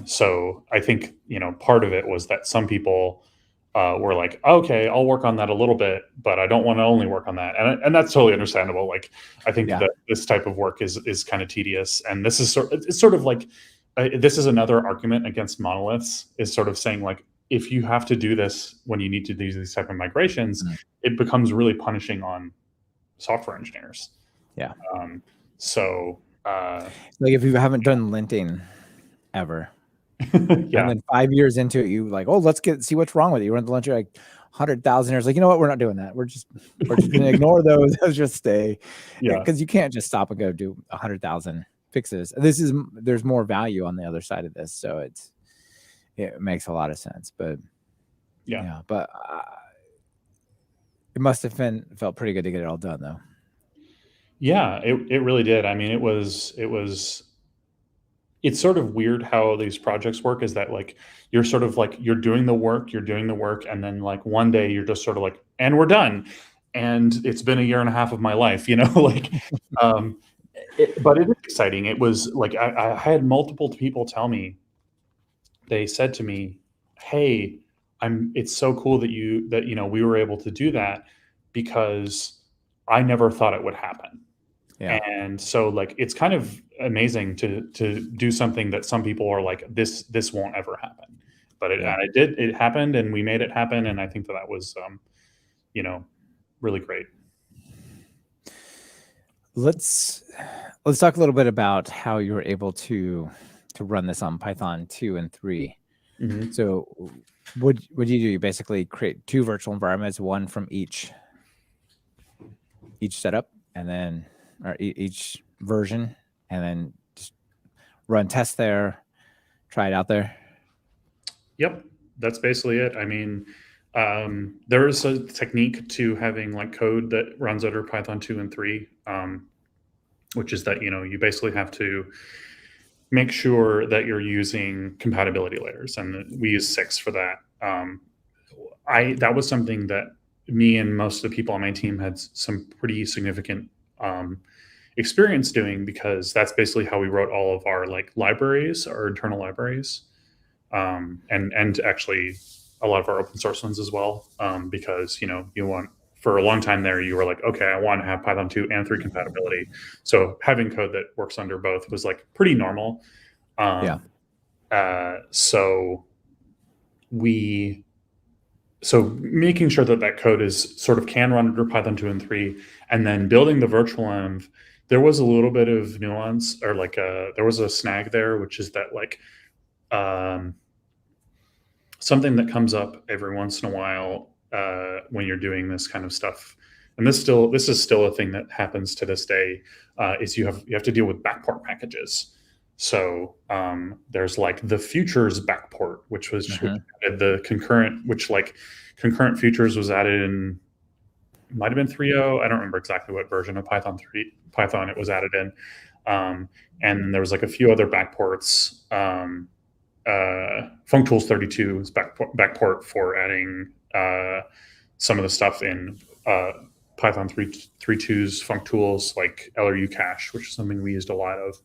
So I think, part of it was that some people were like, okay, I'll work on that a little bit, but I don't want to only work on that. And that's totally understandable. Like, I think that this type of work is kind of tedious. And this is it's sort of like, this is another argument against monoliths, is sort of saying like, if you have to do this when you need to do these type of migrations, it becomes really punishing on software engineers. Yeah. So like if you haven't done linting ever, and then 5 years into it, you like, oh, let's see what's wrong with it. You run the linter like 100,000 errors. Like, you know what? We're not doing that. We're just gonna ignore those. Those just stay. Yeah, because you can't just stop and go do 100,000 fixes. There's more value on the other side of this, so it makes a lot of sense. But but it must have felt pretty good to get it all done, though. Yeah, it really did. I mean, it's sort of weird how these projects work, is that like you're sort of like you're doing the work, and then like one day you're just sort of like, and we're done, and it's been a year and a half of my life, like but it is exciting. It was like I had multiple people tell me, they said to me, hey, it's so cool that we were able to do that, because I never thought it would happen. Yeah. And so like, it's kind of amazing to do something that some people are like, this won't ever happen, but it happened, and we made it happen. And I think that was, really great. Let's let's talk a little bit about how you were able to run this on Python 2 and 3. Mhm. So what you do? You basically create 2 virtual environments, one from each setup, and then or each version, and then just run tests there, try it out there. Yep, that's basically it. I mean, there is a technique to having like code that runs under Python 2 and 3, which is that you basically have to make sure that you're using compatibility layers, and we use 6 for that. That was something that me and most of the people on my team had some pretty significant experience doing, because that's basically how we wrote all of our like libraries, our internal libraries, and actually a lot of our open source ones as well, because you want, for a long time there you were like, okay, I want to have Python 2 and 3 compatibility, so having code that works under both was like pretty normal. Yeah. So making sure that code is sort of can run under Python 2 and 3, and then building the virtual env, there was a little bit of nuance, or like there was a snag there, which is that like something that comes up every once in a while when you're doing this kind of stuff, and this is still a thing that happens to this day, is you have to deal with backport packages. So there's like the futures backport, which added the concurrent, which like concurrent futures was added in, might have been 3.0. I don't remember exactly what version of Python it was added in. And there was like a few other backports. Functools32 is backport for adding some of the stuff in Python 3.2's functools, like LRU cache, which is something we used a lot of.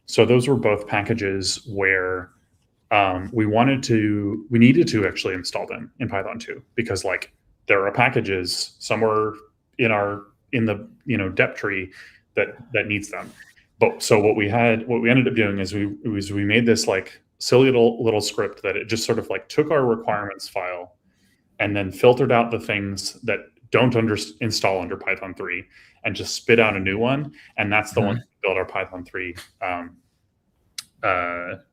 So those were both packages where we needed to actually install them in Python 2, because like there are packages somewhere in the dep tree that needs them. But so what we ended up doing is we made this like silly little script that it just sort of like took our requirements file and then filtered out the things that don't install under Python 3 and just spit out a new one, and that's the one we build our Python 3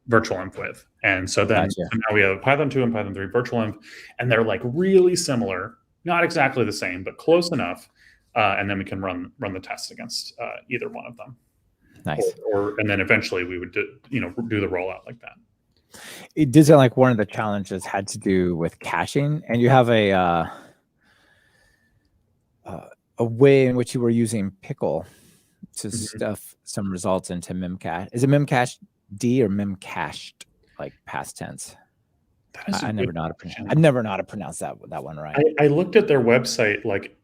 virtual env with. And so then Gotcha. so now we have Python 2 and Python 3 virtual env, and they're like really similar, not exactly the same, but close enough. And then we can run the tests against either one of them. Nice. And then eventually we would do the rollout like that. It did sound like one of the challenges had to do with caching, and you have a way in which you were using pickle to stuff some results into memcache. Is it memcached or memcached, like past tense? I never know how to pronounce that one right. I looked at their website like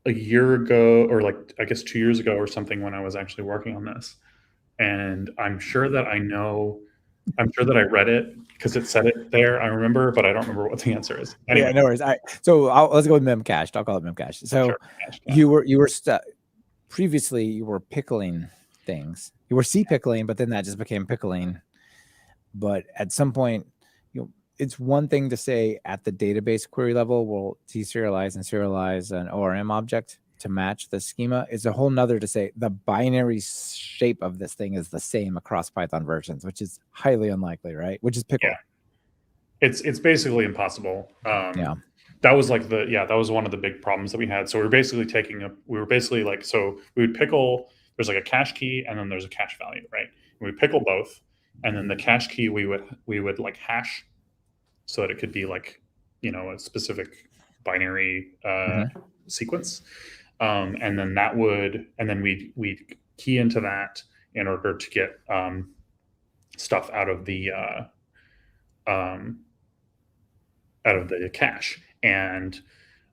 a year ago, or like I guess 2 years ago or something, when I was actually working on this, and I'm sure that I read it because it said it there. I remember, but I don't remember what the answer is. Anyway. Yeah, no worries. So let's go with memcached. I'll call it memcached. So sure. You were previously you were pickling things. You were pickling, but then that just became pickling. But at some point, it's one thing to say at the database query level, we'll deserialize and serialize an ORM object to match the schema. It's a whole nother to say the binary shape of this thing is the same across Python versions, which is highly unlikely, right? Which is pickle. Yeah. It's basically impossible. That was like that was one of the big problems that we had. So we were basically we would pickle, there's like a cache key and then there's a cache value, right? And we pickle both, and then the cache key we would like hash so that it could be like, a specific binary sequence. And then we'd key into that in order to get stuff out of the cache. And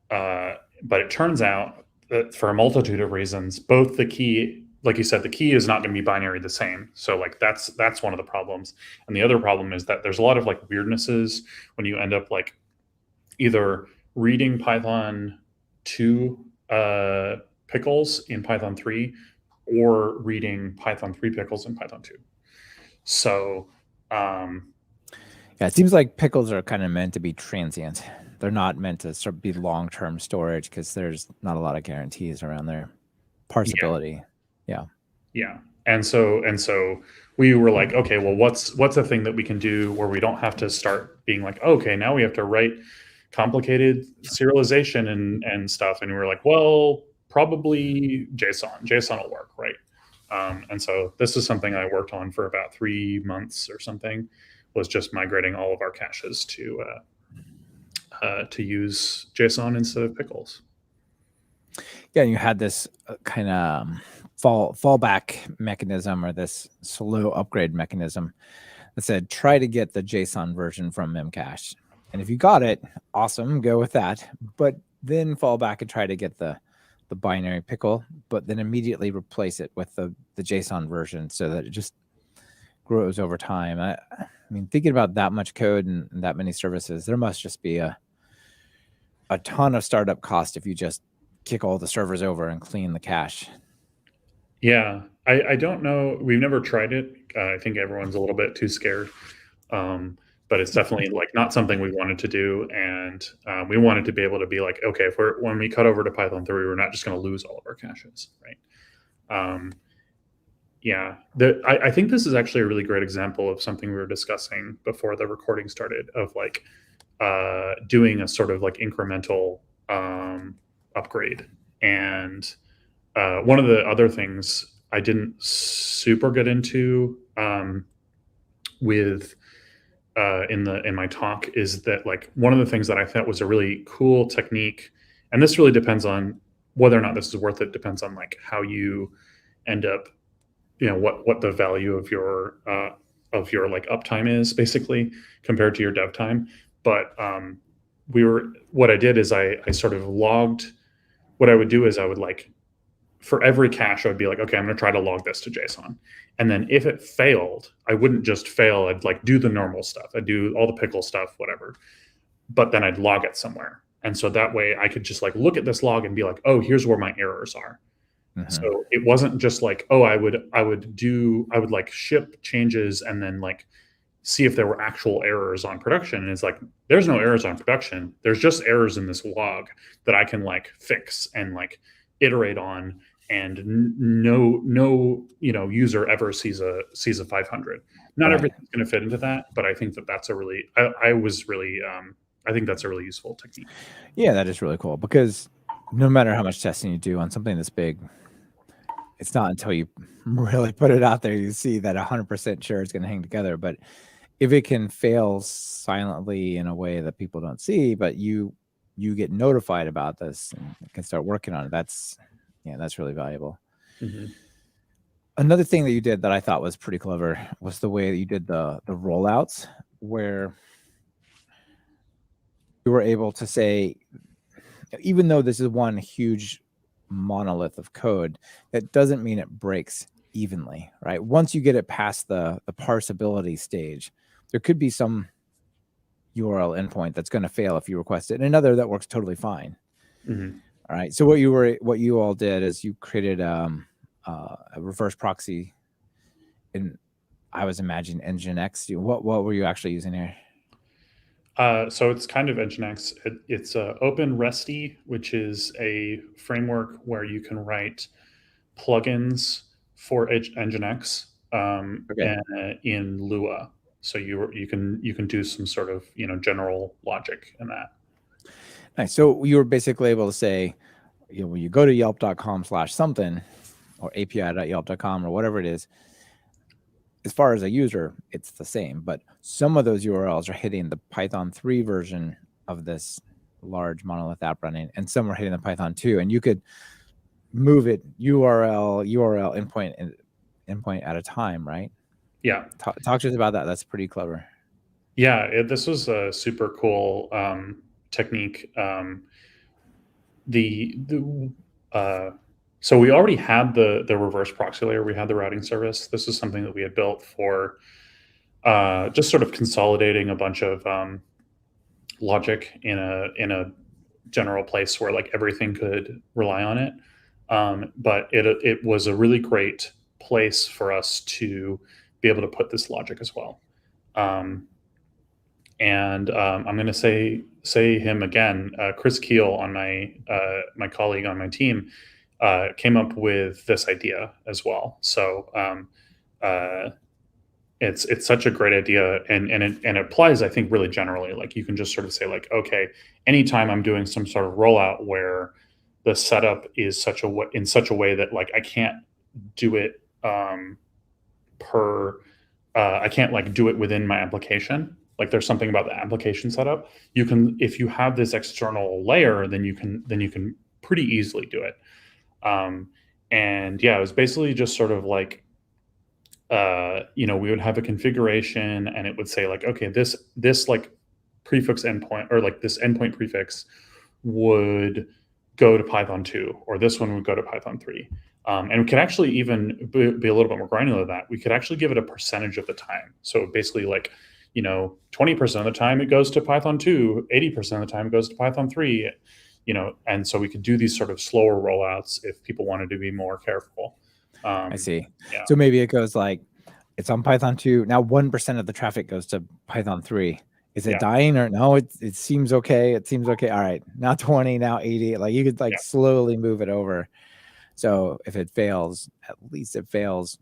but it turns out that for a multitude of reasons, both the key, like you said, the key is not going to be binary the same. So like that's one of the problems. And the other problem is that there's a lot of like weirdnesses when you end up like either reading Python 2 pickles in Python 3 or reading Python 3 pickles in Python 2. So it seems like pickles are kind of meant to be transient. They're not meant to sort of be long-term storage because there's not a lot of guarantees around their parsability. Yeah. Yeah. And so we were like, okay, well, what's a thing that we can do where we don't have to start being like, okay, now we have to write complicated serialization and stuff. And we were like, well, probably JSON. JSON will work, right? And so this is something I worked on for about 3 months or something, was just migrating all of our caches to use JSON instead of pickles. Yeah, you had this kind of fallback mechanism, or this slow upgrade mechanism that said try to get the JSON version from Memcache, and if you got it, awesome, go with that. But then fall back and try to get the binary pickle, but then immediately replace it with the JSON version so that it just grows over time. I mean, thinking about that much code and that many services, there must just be a ton of startup cost if you just kick all the servers over and clean the cache. Yeah, I don't know. We've never tried it. I think everyone's a little bit too scared. But it's definitely like not something we wanted to do, and we wanted to be able to be like, okay, if when we cut over to Python 3, we're not just going to lose all of our caches, right? Yeah, I think this is actually a really great example of something we were discussing before the recording started, of like doing a sort of like incremental upgrade. And one of the other things I didn't super get into with in my talk is that, like, one of the things that I thought was a really cool technique, and this really depends on whether or not this is worth it, depends on like how you end up, what the value of your like uptime is, basically, compared to your dev time. But what I did is I sort of logged. What I would do is I would, like, for every cache, I would be like, okay, I'm going to try to log this to JSON. And then if it failed, I wouldn't just fail. I'd like do the normal stuff. I'd do all the pickle stuff, whatever. But then I'd log it somewhere. And so that way I could just like look at this log and be like, oh, here's where my errors are. Mm-hmm. So it wasn't just like, oh, I would like ship changes and then like see if there were actual errors on production. And it's like, there's no errors on production. There's just errors in this log that I can like fix and like iterate on, and no user ever sees a 500. Not everything's going to fit into that, but I think that's a really I think that's a really useful technique. Yeah, that is really cool, because no matter how much testing you do on something this big, it's not until you really put it out there you see that 100% sure it's going to hang together. But if it can fail silently in a way that people don't see, but you get notified about this and can start working on it, that's really valuable. Mm-hmm. Another thing that you did that I thought was pretty clever was the way that you did the rollouts, where you were able to say, even though this is one huge monolith of code, that doesn't mean it breaks evenly, right? Once you get it past the parsability stage, there could be some URL endpoint that's going to fail if you request it, and another that works totally fine. Mm-hmm. All right. So what you all did is you created a reverse proxy, and I was imagining Nginx. What were you actually using here? So it's kind of Nginx. It's OpenResty, which is a framework where you can write plugins for Nginx in Lua. So you can do some sort of general logic in that. Nice. So you were basically able to say, when you go to yelp.com/something or api.yelp.com or whatever it is, as far as a user, it's the same. But some of those URLs are hitting the Python 3 version of this large monolith app running, and some are hitting the Python 2. And you could move it URL endpoint at a time, right? Yeah. Talk to us about that. That's pretty clever. Yeah, this was a super cool technique. So we already had the reverse proxy layer. We had the routing service. This is something that we had built for just sort of consolidating a bunch of logic in a general place where like everything could rely on it. But it was a really great place for us to be able to put this logic as well. And I'm going to say him again, Chris Keel, on my colleague on my team. came up with this idea as well. So it's such a great idea, and it applies, I think, really generally. Like you can just sort of say like, okay, anytime I'm doing some sort of rollout where the setup is in such a way that like I can't do it I can't like do it within my application. Like there's something about the application setup. You can, if you have this external layer, then you can pretty easily do it. And yeah, it was basically just sort of like, we would have a configuration and it would say like, okay, this like prefix endpoint, or like this endpoint prefix would go to Python 2, or this one would go to Python 3. And we could actually even be a little bit more granular than that. We could actually give it a percentage of the time. So basically like, 20% of the time it goes to Python 2, 80% of the time it goes to Python 3, and so we could do these sort of slower rollouts if people wanted to be more careful. I see. Yeah. So maybe it goes like, it's on Python 2. Now 1% of the traffic goes to Python 3. Is it dying or no? It seems okay. It seems okay. All right. Now 20, now 80. Like you could like slowly move it over. So if it fails, at least it fails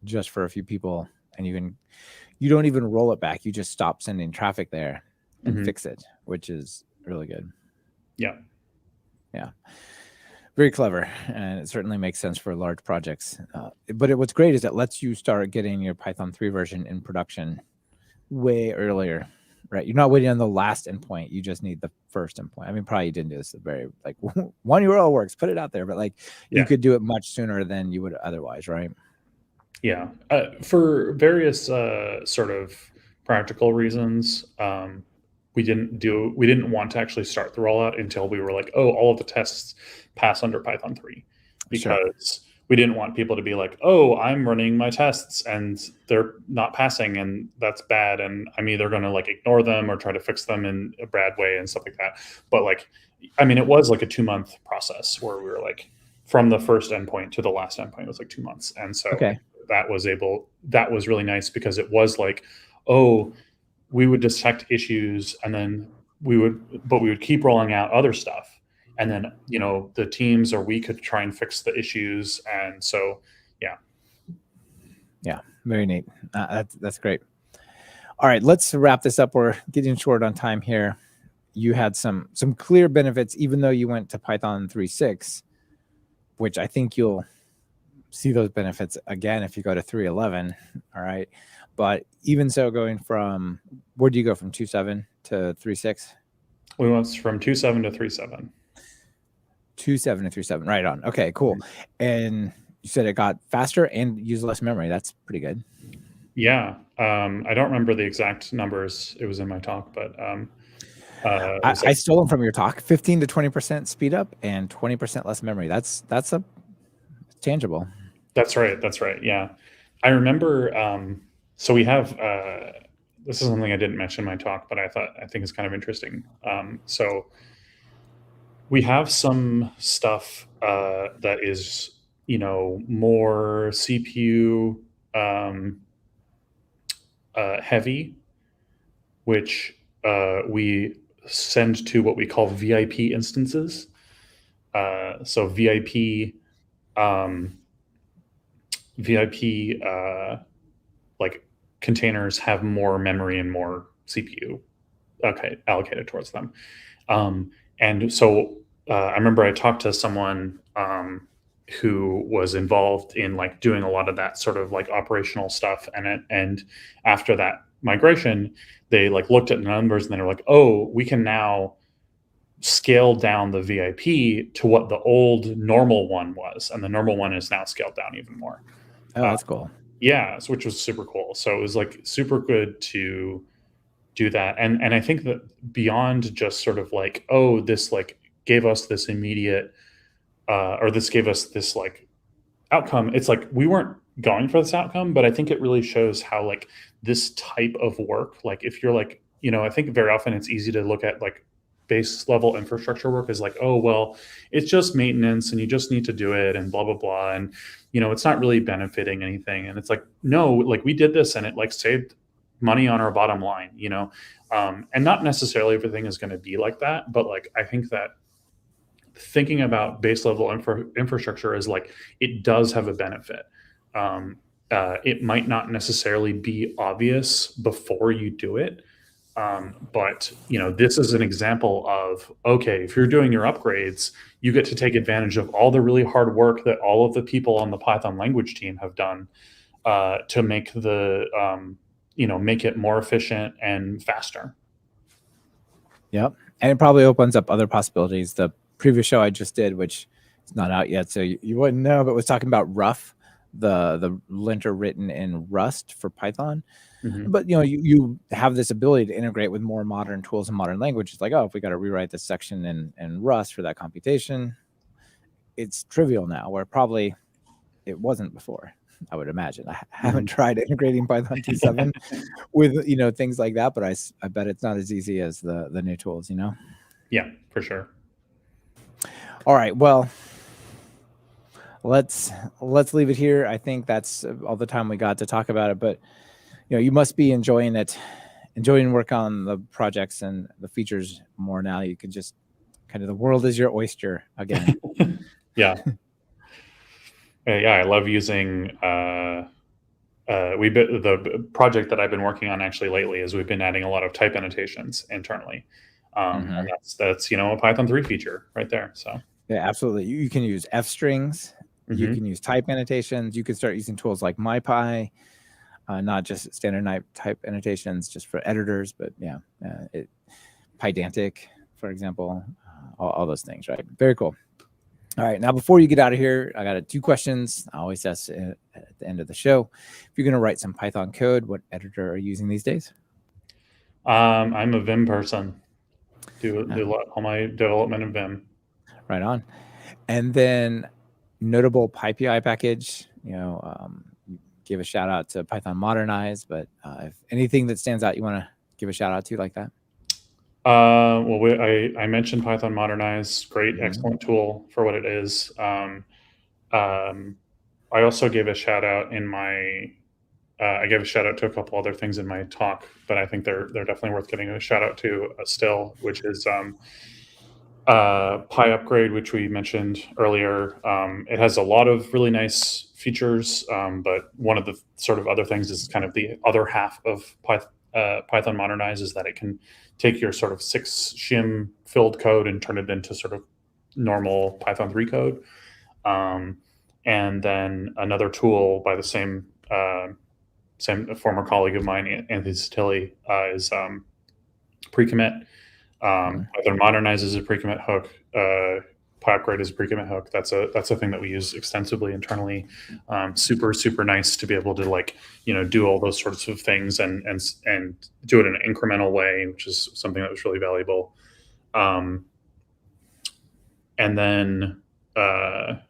just for a few people, and you don't even roll it back. You just stop sending traffic there and fix it, which is really good. Yeah. Yeah. Very clever, and it certainly makes sense for large projects. But what's great is it lets you start getting your Python 3 version in production way earlier, right? You're not waiting on the last endpoint. You just need the first endpoint. I mean, probably you didn't do this very like one URL works, put it out there, but like you could do it much sooner than you would otherwise, right? Yeah. For various sort of practical reasons, we didn't want to actually start the rollout until we were like, oh, all of the tests pass under Python 3, because we didn't want people to be like, oh, I'm running my tests and they're not passing and that's bad, and I'm either going to like ignore them or try to fix them in a bad way and stuff like that. But like, I mean, it was like a 2-month process where we were like, from the first endpoint to the last endpoint was like 2 months. And so that was really nice, because it was like, oh, we would detect issues and then we would keep rolling out other stuff. And then, the teams or we could try and fix the issues. And so, yeah. Yeah. Very neat. That's great. All right, let's wrap this up. We're getting short on time here. You had some clear benefits, even though you went to Python 3.6, which I think you'll see those benefits again if you go to 3.11. All right. But even so, going from, where do you go from 2.7 to 3.6? We went from 2.7 to 3.7. 2.7 to 3.7. Right on. Okay, cool. And you said it got faster and used less memory. That's pretty good. Yeah. I don't remember the exact numbers. It was in my talk, but I stole them from your talk. 15 to 20% speed up and 20% less memory. That's tangible. That's right. Yeah. I remember, so we have, this is something I didn't mention in my talk, but I think it's kind of interesting. So we have some stuff that is, more CPU heavy, which we send to what we call VIP instances. So VIP like containers have more memory and more CPU allocated towards them. And so I remember I talked to someone who was involved in like doing a lot of that sort of like operational stuff. And after that migration, they like looked at the numbers and they were like, oh, we can now scale down the VIP to what the old normal one was. And the normal one is now scaled down even more. Oh, that's cool. Yeah, which was super cool. So it was like super good to do that. And I think that beyond just sort of like, oh, this like gave us this immediate or this gave us this like outcome, it's like we weren't going for this outcome, but I think it really shows how like this type of work, like if you're like, I think very often it's easy to look at like base level infrastructure work is like, oh, well, it's just maintenance and you just need to do it and blah, blah, blah. And, it's not really benefiting anything. And it's like, no, like we did this and it like saved money on our bottom line, and not necessarily everything is going to be like that. But like, I think that thinking about base level infrastructure is like, it does have a benefit. It might not necessarily be obvious before you do it. But this is an example of, okay, if you're doing your upgrades, you get to take advantage of all the really hard work that all of the people on the Python language team have done to make make it more efficient and faster. Yep. And it probably opens up other possibilities. The previous show I just did, which is not out yet, so you wouldn't know, but was talking about Rough, the linter written in Rust for Python. Mm-hmm. But you have this ability to integrate with more modern tools and modern languages. Like, oh, if we got to rewrite this section in Rust for that computation, it's trivial now, where probably it wasn't before. I would imagine. I haven't tried integrating Python 2.7 with things like that, but I bet it's not as easy as the new tools. Yeah, for sure. All right, well, let's leave it here. I think that's all the time we got to talk about it, but you must be enjoying work on the projects and the features more now. You can just kind of, the world is your oyster again. Yeah. Yeah, I love using the project that I've been working on actually lately is we've been adding a lot of type annotations internally. And that's a Python 3 feature right there. So yeah, absolutely. You can use F strings. You can use type annotations. You can start using tools like MyPy, not just standard type annotations just for editors, but Pydantic, for example, all those things, right? Very cool. All right, now before you get out of here, I got 2 questions I always ask at the end of the show. If you're going to write some Python code, what editor are you using these days? I'm a Vim person. Do all my development in Vim. Right on. And then notable PyPI package, give a shout out to Python Modernize, but if anything that stands out you want to give a shout out to like that? Well, I mentioned Python Modernize, great, excellent tool for what it is. I also gave a shout out I gave a shout out to a couple other things in my talk, but I think they're definitely worth giving a shout out to still, which is PyUpgrade, which we mentioned earlier. It has a lot of really nice features, but one of the sort of other things is kind of the other half of Python Modernize is that it can take your sort of 6 shim filled code and turn it into sort of normal Python 3 code. And then another tool by the same former colleague of mine, Anthony Satilli, is pre-commit. Python Modernize is a pre-commit hook. PyUpgrade is a pre-commit hook. That's a thing that we use extensively internally. Super, super nice to be able to do all those sorts of things and do it in an incremental way, which is something that was really valuable. And then the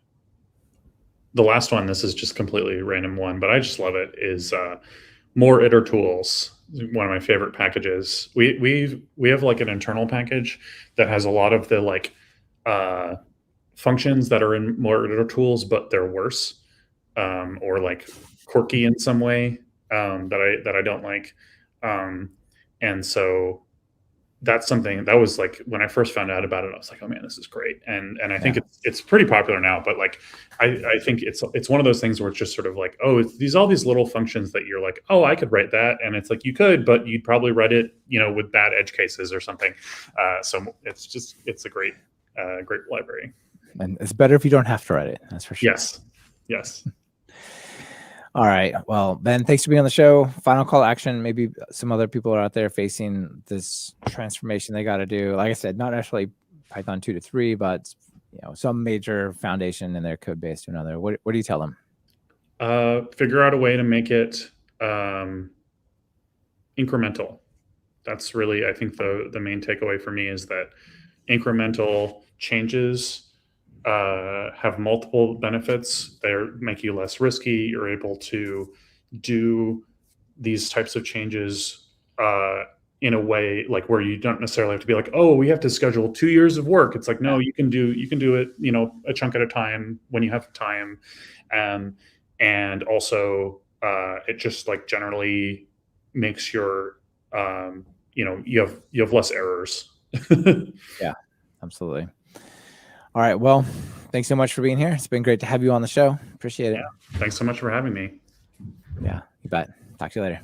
last one, this is just completely random one, but I just love it, is more iter tools. One of my favorite packages. We have like an internal package that has a lot of the functions that are in more iter tools, but they're worse or like quirky in some way that I don't like. And so that's something that was like, when I first found out about it, I was like, oh man, this is great. And I think it's pretty popular now, but like, I think it's one of those things where it's just sort of like, oh, it's all these little functions that you're like, oh, I could write that. And it's like, you could, but you'd probably write it, with bad edge cases or something. So it's a great library. And it's better if you don't have to write it. That's for sure. Yes. All right. Well, Ben, thanks for being on the show. Final call to action. Maybe some other people are out there facing this transformation they got to do. Like I said, not necessarily Python 2 to 3, but some major foundation in their code base to another. What do you tell them? Figure out a way to make it incremental. That's really, I think, the main takeaway for me is that incremental changes have multiple benefits. They make you less risky. You're able to do these types of changes in a way like where you don't necessarily have to be like, oh, we have to schedule 2 years of work. It's like, no, you can do it, a chunk at a time when you have time. And also it just like generally makes your, you have less errors. Yeah, absolutely. All right. Well, thanks so much for being here. It's been great to have you on the show. Appreciate it. Thanks so much for having me. Yeah, you bet. Talk to you later.